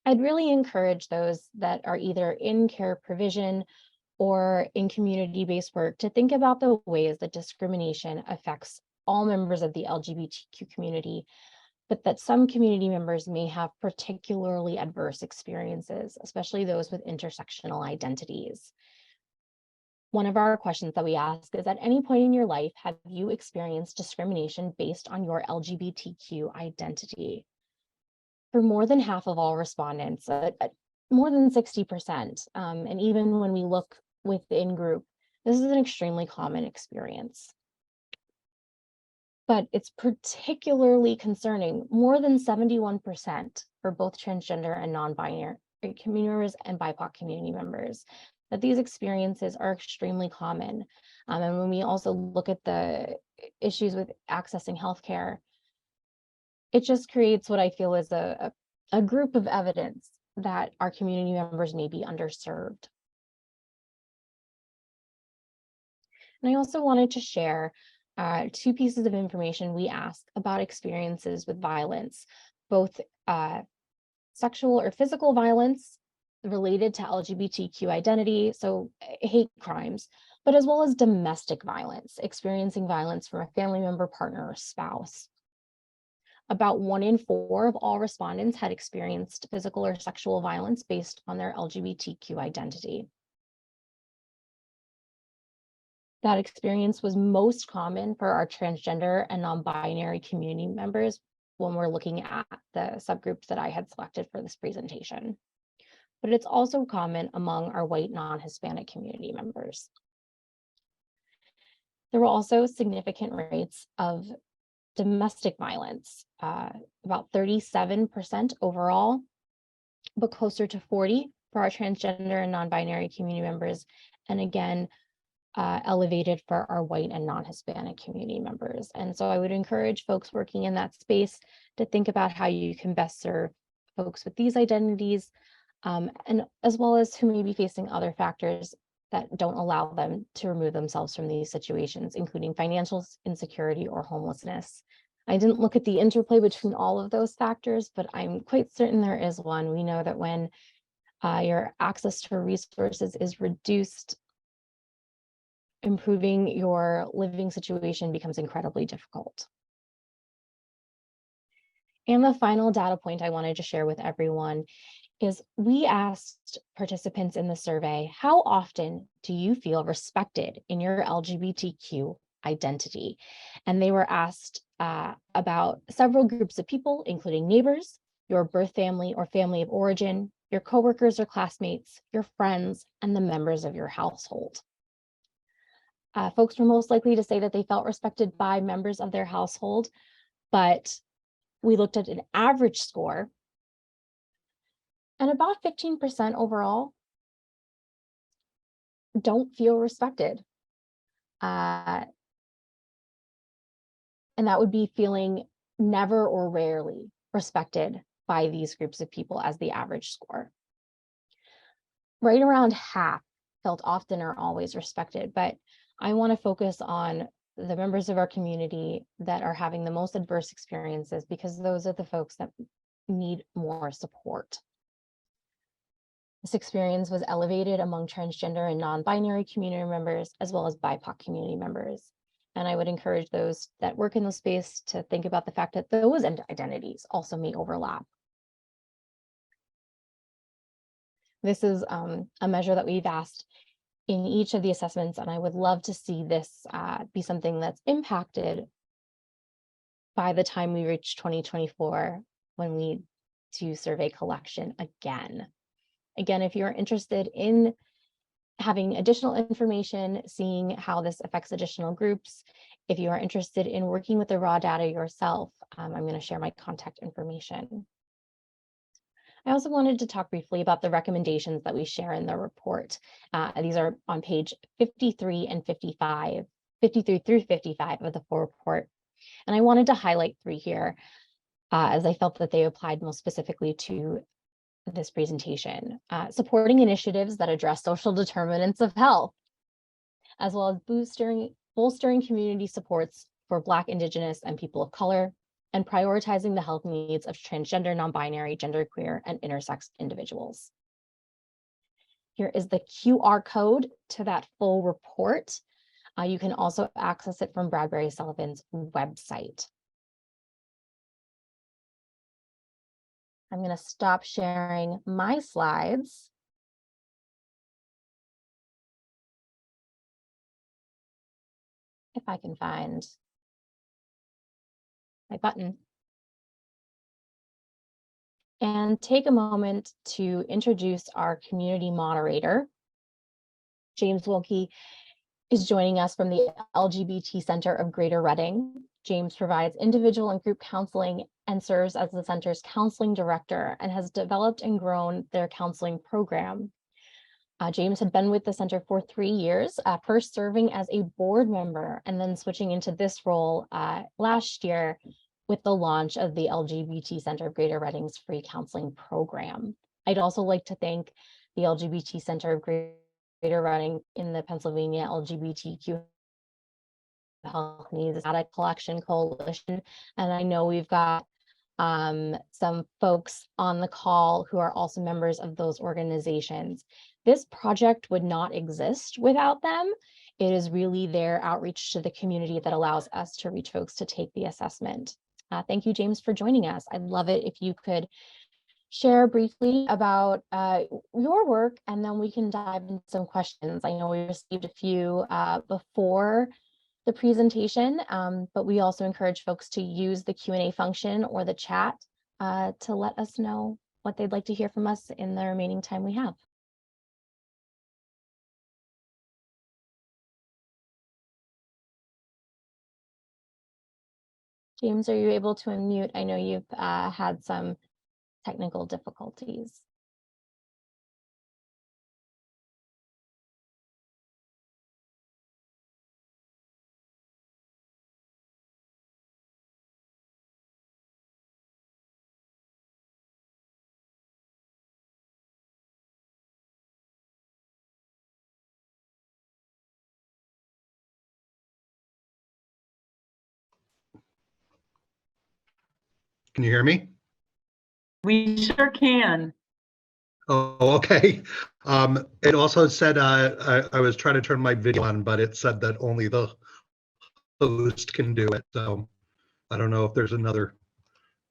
I'd really encourage those that are either in care provision or in community-based work to think about the ways that discrimination affects all members of the LGBTQ community, but that some community members may have particularly adverse experiences, especially those with intersectional identities. One of our questions that we ask is, at any point in your life, have you experienced discrimination based on your LGBTQ identity? For more than half of all respondents, more than 60%, and even when we look within group, this is an extremely common experience. But it's particularly concerning, more than 71% for both transgender and non-binary community members and BIPOC community members, that these experiences are extremely common. And when we also look at the issues with accessing healthcare, it just creates what I feel is a group of evidence that our community members may be underserved. And I also wanted to share 2 pieces of information we asked about experiences with violence, both sexual or physical violence related to LGBTQ identity, so hate crimes, but as well as domestic violence, experiencing violence from a family member, partner, or spouse. About 1 in 4 of all respondents had experienced physical or sexual violence based on their LGBTQ identity. That experience was most common for our transgender and non-binary community members when we're looking at the subgroups that I had selected for this presentation. But it's also common among our white non-Hispanic community members. There were also significant rates of domestic violence, about 37% overall, but closer to 40% for our transgender and non-binary community members, and again, elevated for our white and non-Hispanic community members. And so I would encourage folks working in that space to think about how you can best serve folks with these identities, and as well as who may be facing other factors that don't allow them to remove themselves from these situations, including financial insecurity or homelessness. I didn't look at the interplay between all of those factors, but I'm quite certain there is one. We know that when your access to resources is reduced, improving your living situation becomes incredibly difficult. And the final data point I wanted to share with everyone is we asked participants in the survey, how often do you feel respected in your LGBTQ identity? And they were asked about several groups of people, including neighbors, your birth family or family of origin, your coworkers or classmates, your friends, and the members of your household. Folks were most likely to say that they felt respected by members of their household, but we looked at an average score, and about 15% overall don't feel respected. And that would be feeling never or rarely respected by these groups of people as the average score. Right around half felt often or always respected, but I want to focus on the members of our community that are having the most adverse experiences, because those are the folks that need more support. This experience was elevated among transgender and non-binary community members, as well as BIPOC community members. And I would encourage those that work in the space to think about the fact that those identities also may overlap. This is a measure that we've asked in each of the assessments, and I would love to see this be something that's impacted by the time we reach 2024, when we do survey collection again. Again, if you're interested in having additional information, seeing how this affects additional groups, if you are interested in working with the raw data yourself, I'm going to share my contact information. I also wanted to talk briefly about the recommendations that we share in the report. These are on page 53 and 55, 53 through 55 of the full report. And I wanted to highlight 3 here, as I felt that they applied most specifically to this presentation. Supporting initiatives that address social determinants of health, as well as bolstering community supports for Black, Indigenous, and people of color, and prioritizing the health needs of transgender, non-binary, genderqueer, and intersex individuals. Here is the QR code to that full report. You can also access it from Bradbury-Sullivan's website. I'm going to stop sharing my slides. If I can find my button. And take a moment to introduce our community moderator. James Wilkie is joining us from the LGBT Center of Greater Reading. James provides individual and group counseling and serves as the center's counseling director, and has developed and grown their counseling program. James had been with the center for 3 years, first serving as a board member and then switching into this role last year with the launch of the LGBT Center of Greater Reading's free counseling program. I'd also like to thank the LGBT Center of Greater Reading in the Pennsylvania LGBTQ Health Needs Data Collection Coalition. And I know we've got some folks on the call who are also members of those organizations. This project would not exist without them. It is really their outreach to the community that allows us to reach folks to take the assessment. Thank you, James, for joining us. I'd love it if you could share briefly about your work, and then we can dive into some questions. I know we received a few before the presentation, but we also encourage folks to use the Q&A function or the chat to let us know what they'd like to hear from us in the remaining time we have. James, are you able to unmute? I know you've had some technical difficulties. Can you hear me? We sure can. Oh, okay. It also said I was trying to turn my video on, but it said that only the host can do it. So I don't know if there's another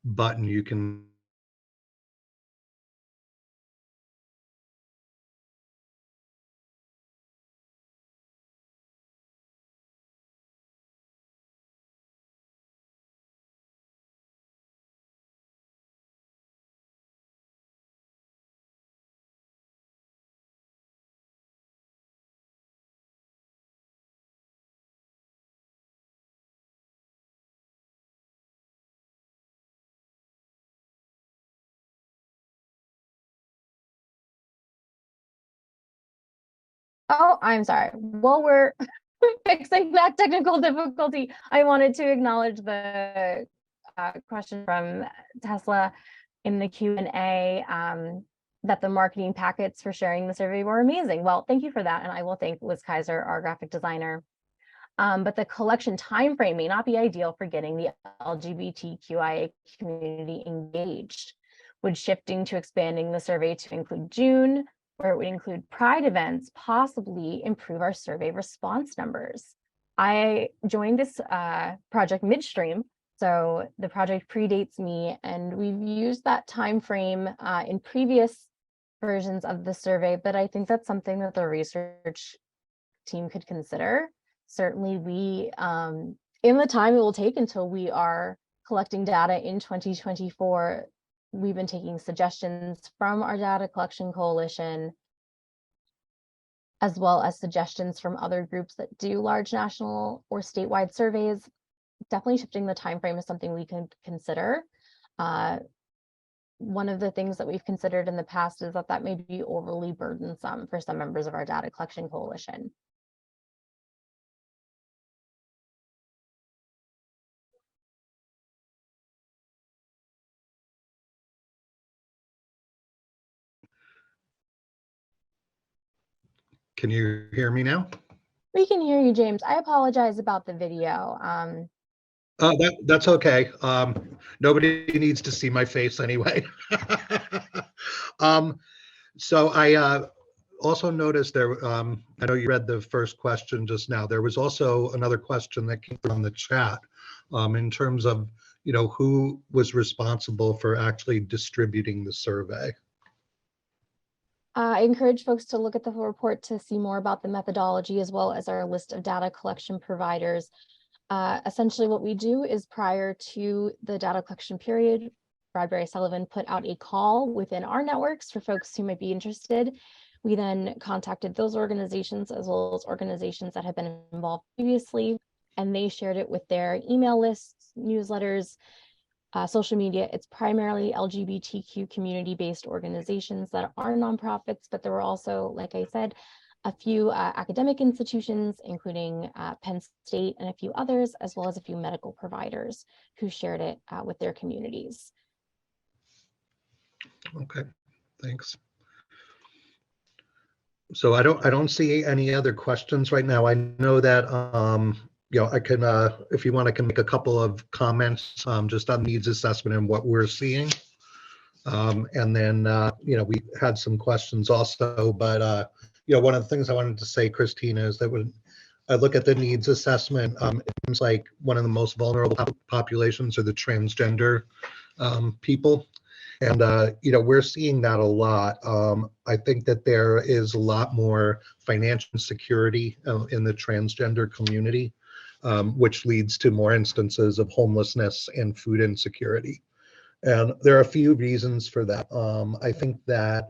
button you can Oh, I'm sorry. While we're fixing that technical difficulty, I wanted to acknowledge the question from Tesla in the Q&A that the marketing packets for sharing the survey were amazing. Well, thank you for that. And I will thank Liz Kaiser, our graphic designer. But the collection timeframe may not be ideal for getting the LGBTQIA community engaged. Would shifting to expanding the survey to include June, where it would include Pride events, possibly improve our survey response numbers? I joined this project midstream, so the project predates me, and we've used that time frame in previous versions of the survey, but I think that's something that the research team could consider. Certainly we, in the time it will take until we are collecting data in 2024, we've been taking suggestions from our data collection coalition, as well as suggestions from other groups that do large national or statewide surveys. Definitely shifting the time frame is something we can consider. One of the things that we've considered in the past is that may be overly burdensome for some members of our data collection coalition. Can you hear me now? We can hear you, James. I apologize about the video. That's okay. Nobody needs to see my face anyway. So I also noticed there, I know you read the first question just now. There was also another question that came from the chat in terms of, who was responsible for actually distributing the survey. I encourage folks to look at the report to see more about the methodology, as well as our list of data collection providers. Essentially what we do is, prior to the data collection period, Bradbury-Sullivan put out a call within our networks for folks who might be interested. We then contacted those organizations, as well as organizations that have been involved previously, and they shared it with their email lists, newsletters, social media. It's primarily LGBTQ community-based organizations that are nonprofits, but there were also, like I said, a few academic institutions, including Penn State and a few others, as well as a few medical providers who shared it with their communities. Okay, thanks. So I don't see any other questions right now. I know that I can, if you want, I can make a couple of comments just on needs assessment and what we're seeing. And then, we had some questions also, but, one of the things I wanted to say, Christina, is that when I look at the needs assessment, it seems like one of the most vulnerable populations are the transgender people. And, we're seeing that a lot. I think that there is a lot more financial insecurity in the transgender community, which leads to more instances of homelessness and food insecurity. And there are a few reasons for that. I think that,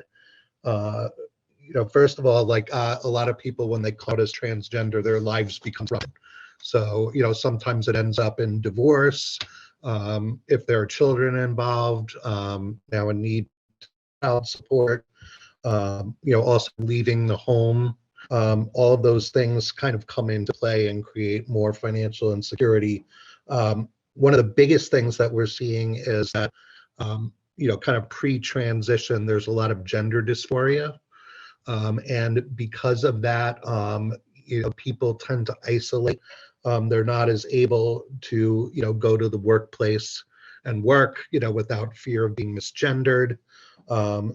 first of all, like a lot of people, when they call it as transgender, their lives become rough. So, sometimes it ends up in divorce. If there are children involved, now a need child support, also leaving the home. All of those things kind of come into play and create more financial insecurity. One of the biggest things that we're seeing is that, kind of pre-transition, there's a lot of gender dysphoria. And because of that, people tend to isolate. They're not as able to, go to the workplace and work, without fear of being misgendered.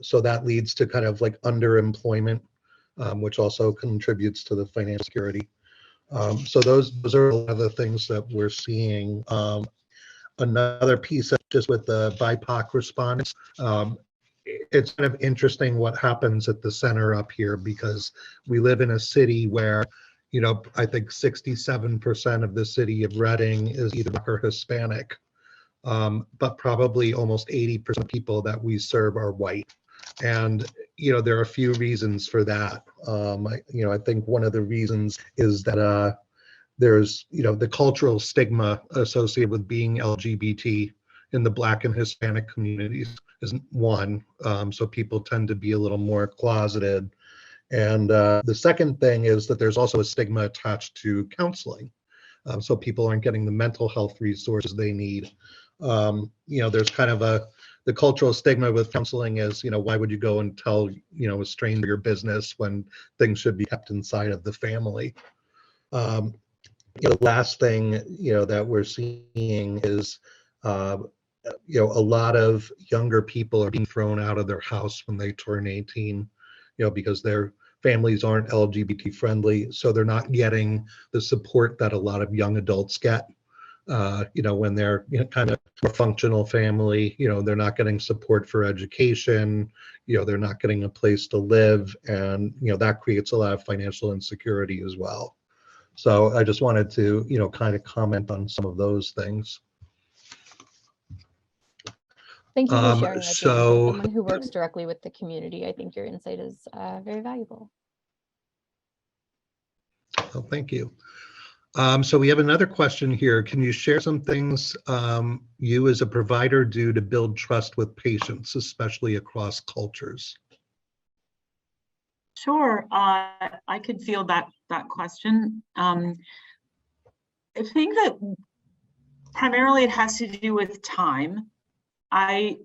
So that leads to kind of like underemployment, which also contributes to the financial security. So those are a lot of the things that we're seeing. Another piece, just with the BIPOC respondents, it's kind of interesting what happens at the center up here, because we live in a city where, I think 67% of the city of Reading is either Black or Hispanic, but probably almost 80% of people that we serve are white. And, there are a few reasons for that. I think one of the reasons is that there's, the cultural stigma associated with being LGBT in the Black and Hispanic communities isn't one. So people tend to be a little more closeted. And the second thing is that there's also a stigma attached to counseling. So people aren't getting the mental health resources they need. There's kind of the cultural stigma with counseling is, why would you go and tell, a stranger your business when things should be kept inside of the family? The last thing, that we're seeing is, a lot of younger people are being thrown out of their house when they turn 18, because their families aren't LGBT friendly, so they're not getting the support that a lot of young adults get. When they're kind of a functional family, they're not getting support for education, they're not getting a place to live, and that creates a lot of financial insecurity as well. So I just wanted to, kind of comment on some of those things. Thank you for sharing that, James. As So someone who works directly with the community, I think your insight is very valuable. well, thank you. So we have another question here. Can you share some things you as a provider do to build trust with patients, especially across cultures? Sure, I could feel that question. I think that primarily it has to do with time. I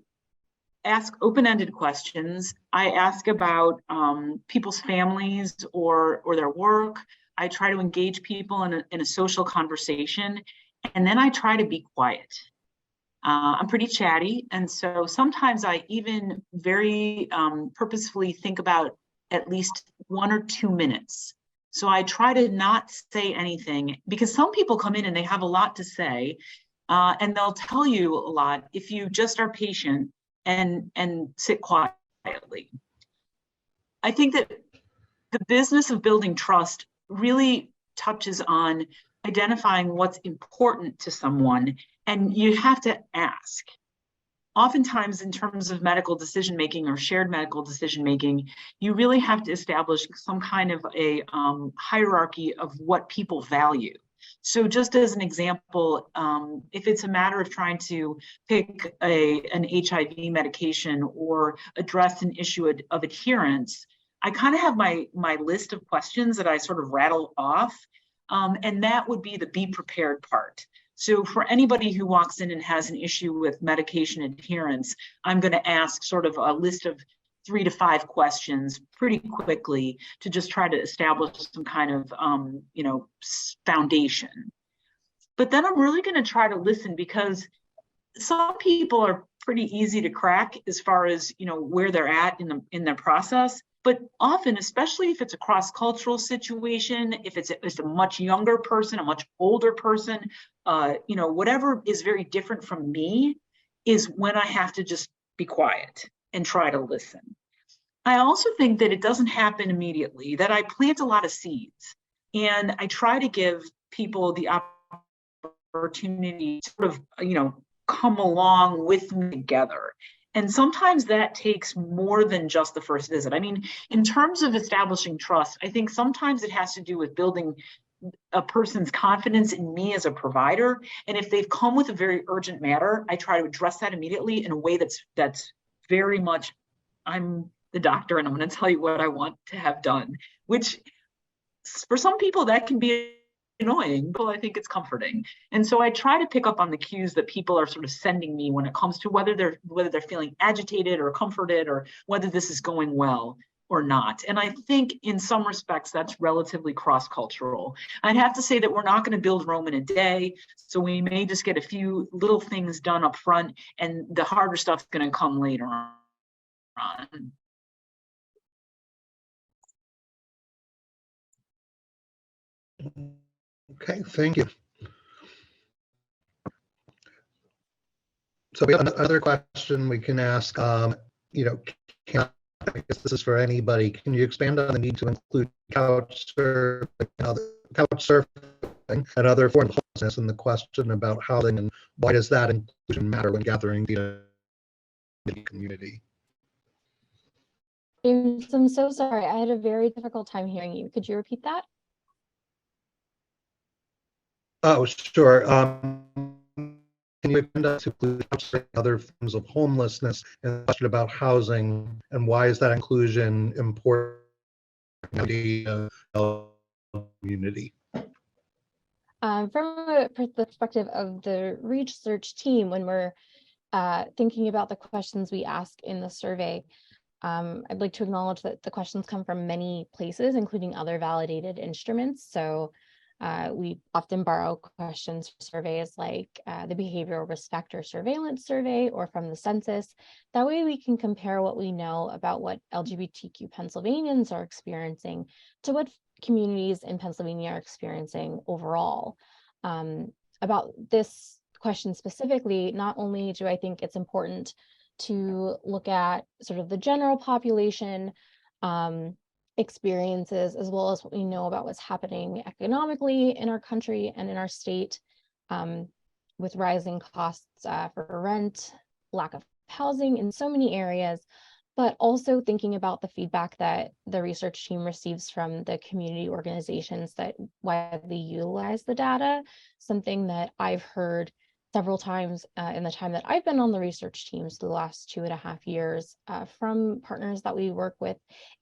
ask open-ended questions. I ask about people's families or their work. I try to engage people in a social conversation, and then I try to be quiet. I'm pretty chatty, and so sometimes I even very purposefully think about at least 1 or 2 minutes. So I try to not say anything, because some people come in and they have a lot to say, and they'll tell you a lot if you just are patient and sit quietly. I think that the business of building trust really touches on identifying what's important to someone, and you have to ask. Oftentimes, in terms of medical decision-making or shared medical decision-making, you really have to establish some kind of a hierarchy of what people value. So just as an example, if it's a matter of trying to pick an HIV medication or address an issue of adherence, I kind of have my list of questions that I sort of rattle off, and that would be the be prepared part. So for anybody who walks in and has an issue with medication adherence, I'm going to ask sort of a list of 3 to 5 questions pretty quickly to just try to establish some kind of, foundation. But then I'm really going to try to listen, because some people are pretty easy to crack as far as, where they're at in their process. But often, especially if it's a cross-cultural situation, if it's a much younger person, a much older person, whatever is very different from me is when I have to just be quiet and try to listen. I also think that it doesn't happen immediately, that I plant a lot of seeds, and I try to give people the opportunity to sort of, come along with me together. And sometimes that takes more than just the first visit. I mean, in terms of establishing trust, I think sometimes it has to do with building a person's confidence in me as a provider. And if they've come with a very urgent matter, I try to address that immediately in a way that's very much, I'm the doctor and I'm going to tell you what I want to have done, which for some people that can be annoying, but I think it's comforting. And so I try to pick up on the cues that people are sort of sending me when it comes to whether they're feeling agitated or comforted, or whether this is going well or not. And I think in some respects that's relatively cross-cultural. I'd have to say that we're not going to build Rome in a day, so we may just get a few little things done up front, and the harder stuff's going to come later on. Okay, thank you. So we have another question we can ask. I guess this is for anybody. Can you expand on the need to include couch surfing and other forms of homelessness in the question about housing, and why does that inclusion matter when gathering the community? James, I'm so sorry. I had a very difficult time hearing you. Could you repeat that? Oh, sure. Can you expand on to include other forms of homelessness and the question about housing, and why is that inclusion important the community. From the perspective of the research team, when we're thinking about the questions we ask in the survey, I'd like to acknowledge that the questions come from many places, including other validated instruments. So we often borrow questions from surveys like the Behavioral Risk Factor Surveillance Survey or from the census. That way we can compare what we know about what LGBTQ Pennsylvanians are experiencing to what communities in Pennsylvania are experiencing overall. About this question specifically, not only do I think it's important to look at sort of the general population experiences, as well as what we know about what's happening economically in our country and in our state, with rising costs for rent, lack of housing in so many areas, but also thinking about the feedback that the research team receives from the community organizations that widely utilize the data. Something that I've heard several times in the time that I've been on the research teams the last 2.5 years from partners that we work with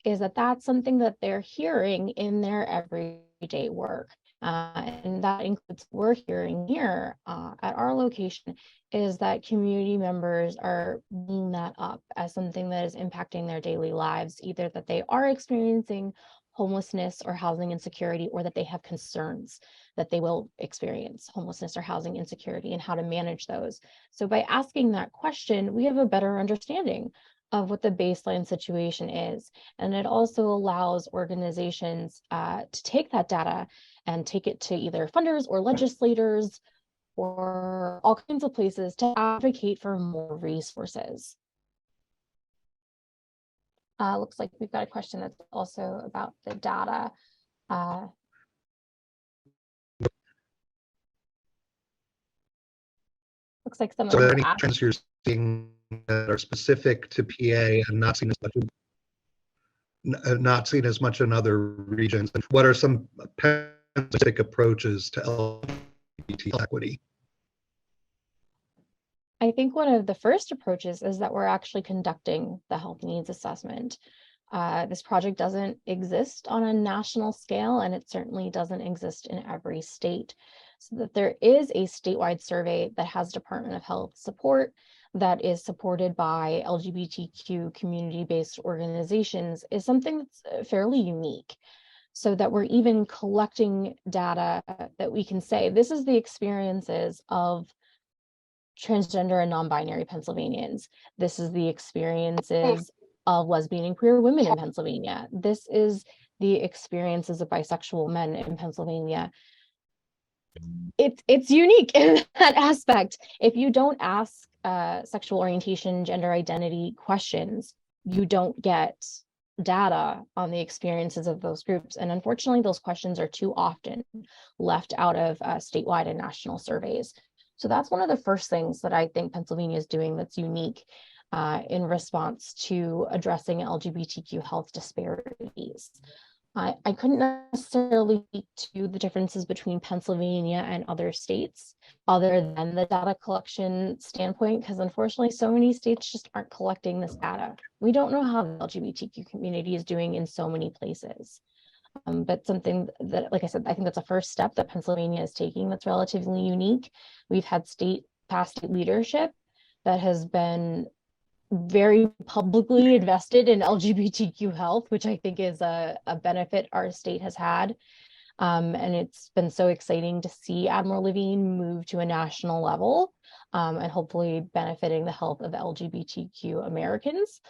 is that that's something that they're hearing in their everyday work. And that includes what we're hearing here at our location is that community members are bringing that up as something that is impacting their daily lives, either that they are experiencing homelessness or housing insecurity, or that they have concerns that they will experience homelessness or housing insecurity and how to manage those. So by asking that question, we have a better understanding of what the baseline situation is. And it also allows organizations to take that data and take it to either funders or legislators or all kinds of places to advocate for more resources. Looks like we've got a question that's also about the data. Looks like someone. So are there any trends you're seeing that are specific to PA and not seen as much in other regions? And what are some specific approaches to LGBT equity? I think one of the first approaches is that we're actually conducting the health needs assessment. This project doesn't exist on a national scale, and it certainly doesn't exist in every state. So that there is a statewide survey that has Department of Health support that is supported by LGBTQ community-based organizations is something that's fairly unique. So that we're even collecting data that we can say, this is the experiences of transgender and non-binary Pennsylvanians. This is the experiences of lesbian and queer women in Pennsylvania. This is the experiences of bisexual men in Pennsylvania. It's unique in that aspect. If you don't ask sexual orientation, gender identity questions, you don't get data on the experiences of those groups. And unfortunately, those questions are too often left out of statewide and national surveys. So that's one of the first things that I think Pennsylvania is doing that's unique in response to addressing LGBTQ health disparities. I couldn't necessarily speak to the differences between Pennsylvania and other states other than the data collection standpoint, because unfortunately so many states just aren't collecting this data. We don't know how the LGBTQ community is doing in so many places. But something that, like I said, I think that's a first step that Pennsylvania is taking that's relatively unique. We've had past state leadership that has been very publicly invested in LGBTQ health, which I think is a benefit our state has had. And it's been so exciting to see Admiral Levine move to a national level and hopefully benefiting the health of LGBTQ Americans.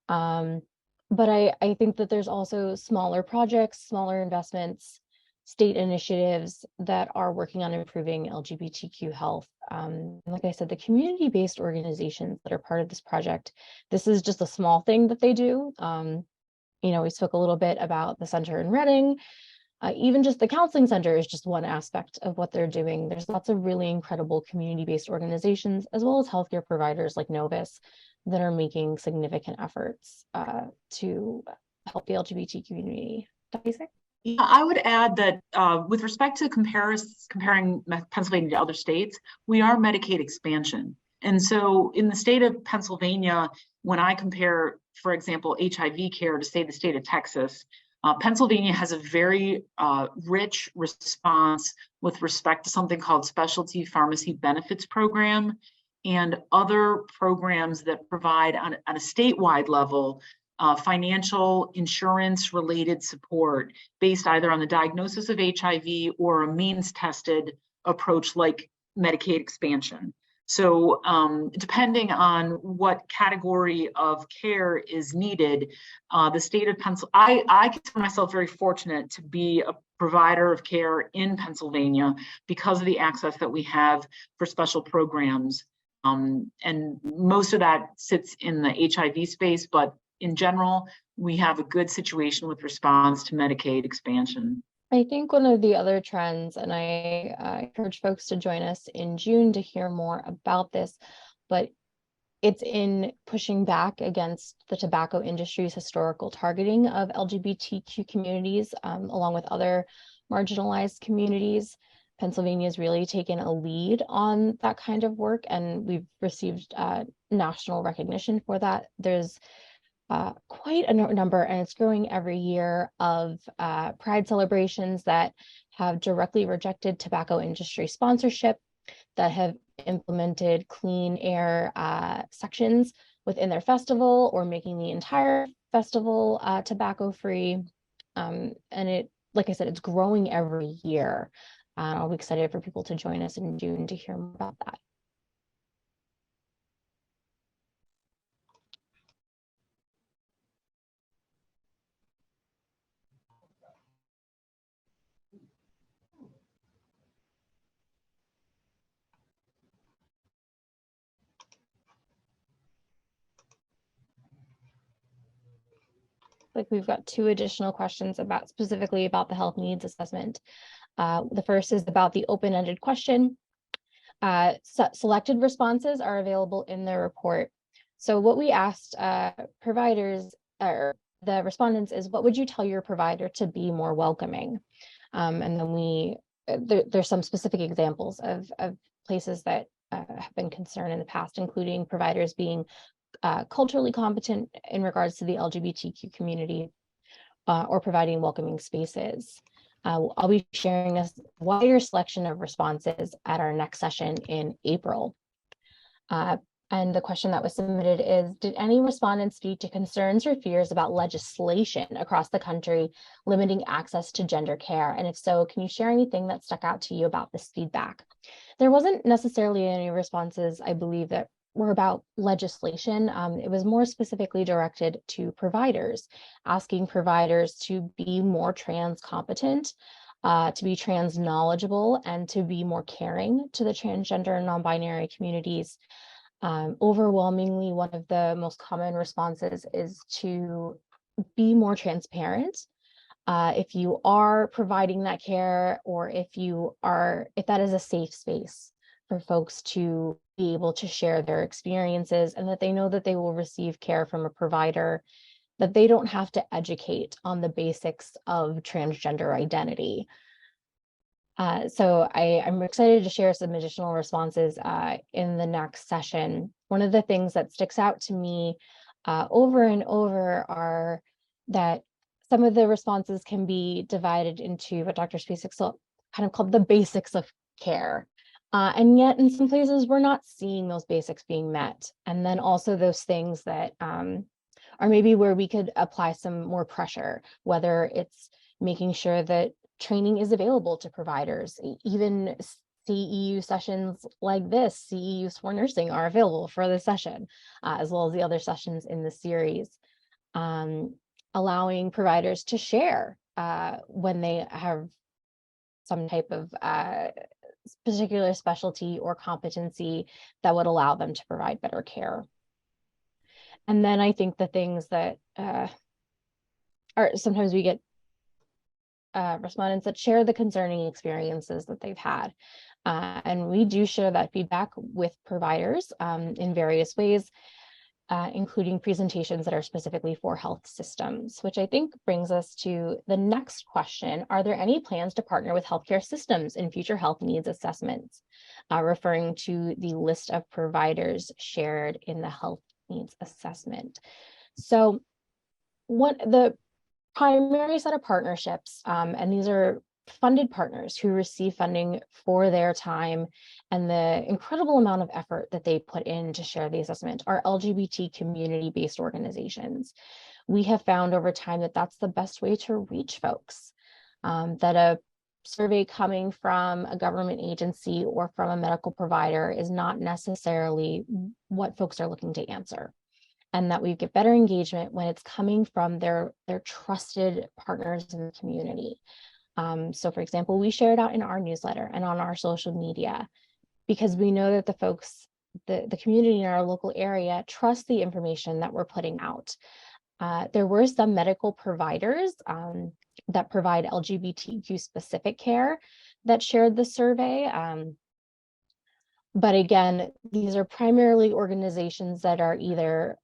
But I think that there's also smaller projects, smaller investments, state initiatives that are working on improving LGBTQ health. Like I said, the community-based organizations that are part of this project, this is just a small thing that they do. We spoke a little bit about the center in Reading. Even just the counseling center is just one aspect of what they're doing. There's lots of really incredible community-based organizations, as well as healthcare providers like Novus, that are making significant efforts to help the LGBT community. Spacek? Yeah, I would add that with respect to comparing Pennsylvania to other states, we are Medicaid expansion. And so in the state of Pennsylvania, when I compare, for example, HIV care to say the state of Texas, Pennsylvania has a very rich response with respect to something called Specialty Pharmacy Benefits Program and other programs that provide on a statewide level financial insurance related support based either on the diagnosis of HIV or a means tested approach like Medicaid expansion. So depending on what category of care is needed, the state of Pennsylvania, I consider myself very fortunate to be a provider of care in Pennsylvania because of the access that we have for special programs. And most of that sits in the HIV space, but in general, we have a good situation with response to Medicaid expansion. I think one of the other trends, and I encourage folks to join us in June to hear more about this, but it's in pushing back against the tobacco industry's historical targeting of LGBTQ communities, along with other marginalized communities. Pennsylvania has really taken a lead on that kind of work, and we've received national recognition for that. There's quite a number, and it's growing every year, of pride celebrations that have directly rejected tobacco industry sponsorship, that have implemented clean air sections within their festival or making the entire festival tobacco free. And it, like I said, it's growing every year. I'll be excited for people to join us in June to hear more about that. Like, we've got two additional questions specifically about the health needs assessment. The first is about the open-ended question. Selected responses are available in the report. So what we asked providers, or the respondents, is, what would you tell your provider to be more welcoming? And then there's some specific examples of places that have been concerned in the past, including providers being culturally competent in regards to the LGBTQ community, or providing welcoming spaces. I'll be sharing a wider selection of responses at our next session in April. And the question that was submitted is, did any respondents speak to concerns or fears about legislation across the country limiting access to gender care? And if so, can you share anything that stuck out to you about this feedback? There wasn't necessarily any responses, I believe, that were about legislation. It was more specifically directed to providers, asking providers to be more trans competent, to be trans knowledgeable, and to be more caring to the transgender and non-binary communities. Overwhelmingly, one of the most common responses is to be more transparent. If you are providing that care, or if that is a safe space for folks to be able to share their experiences, and that they know that they will receive care from a provider, that they don't have to educate on the basics of transgender identity. So I'm excited to share some additional responses in the next session. One of the things that sticks out to me over and over are that some of the responses can be divided into what Dr. Spacek kind of called the basics of care. And yet in some places, we're not seeing those basics being met. And then also those things that are maybe where we could apply some more pressure, whether it's making sure that training is available to providers. Even CEU sessions like this, CEUs for nursing, are available for this session, as well as the other sessions in the series. Allowing providers to share when they have some type of particular specialty or competency that would allow them to provide better care. And then I think the things that are sometimes we get respondents that share the concerning experiences that they've had. And we do share that feedback with providers in various ways, including presentations that are specifically for health systems, which I think brings us to the next question. Are there any plans to partner with healthcare systems in future health needs assessments? Referring to the list of providers shared in the health needs assessment. So primary set of partnerships, and these are funded partners who receive funding for their time and the incredible amount of effort that they put in to share the assessment, are LGBT community-based organizations. We have found over time that that's the best way to reach folks, that a survey coming from a government agency or from a medical provider is not necessarily what folks are looking to answer, and that we get better engagement when it's coming from their trusted partners in the community. So for example, we share it out in our newsletter and on our social media because we know that the folks, the community in our local area trust the information that we're putting out. There were some medical providers that provide LGBTQ specific care that shared the survey. But again, these are primarily organizations that are either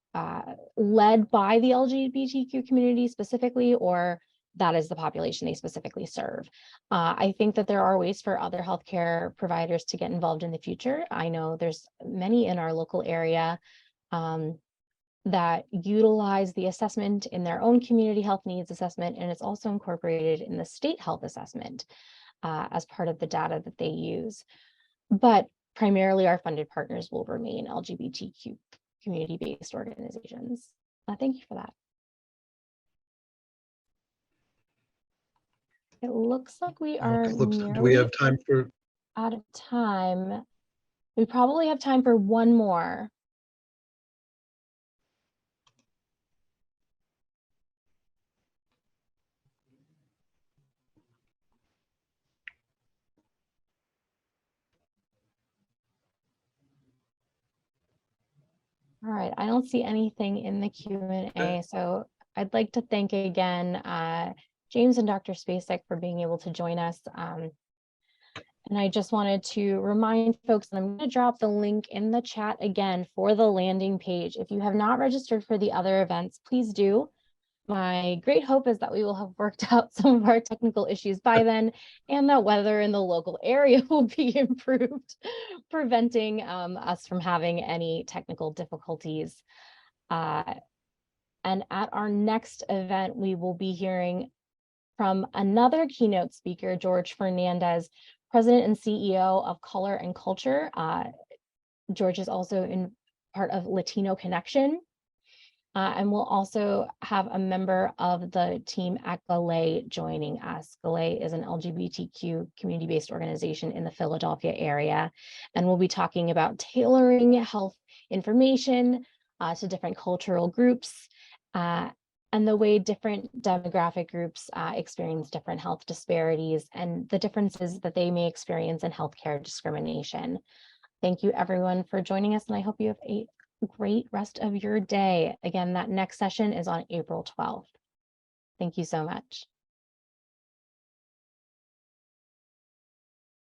led by the LGBTQ community specifically, or that is the population they specifically serve. I think that there are ways for other healthcare providers to get involved in the future. I know there's many in our local area that utilize the assessment in their own community health needs assessment, and it's also incorporated in the state health assessment as part of the data that they use. But primarily our funded partners will remain LGBTQ community-based organizations. Thank you for that. It looks like we are do we have time for out of time. We probably have time for one more. All right, I don't see anything in the Q&A, so I'd like to thank again James and Dr. Spacek for being able to join us. And I just wanted to remind folks that I'm going to drop the link in the chat again for the landing page. If you have not registered for the other events, please do. My great hope is that we will have worked out some of our technical issues by then, and that weather in the local area will be improved, preventing us from having any technical difficulties. And at our next event, we will be hearing from another keynote speaker, George Fernandez, President and CEO of Color and Culture. George is also in part of Latino Connection. And we'll also have a member of the team at GALE joining us. GALE is an LGBTQ community-based organization in the Philadelphia area. And we'll be talking about tailoring health information to different cultural groups and the way different demographic groups experience different health disparities and the differences that they may experience in healthcare discrimination. Thank you everyone for joining us, and I hope you have a great rest of your day. Again, that next session is on April 12th. Thank you so much.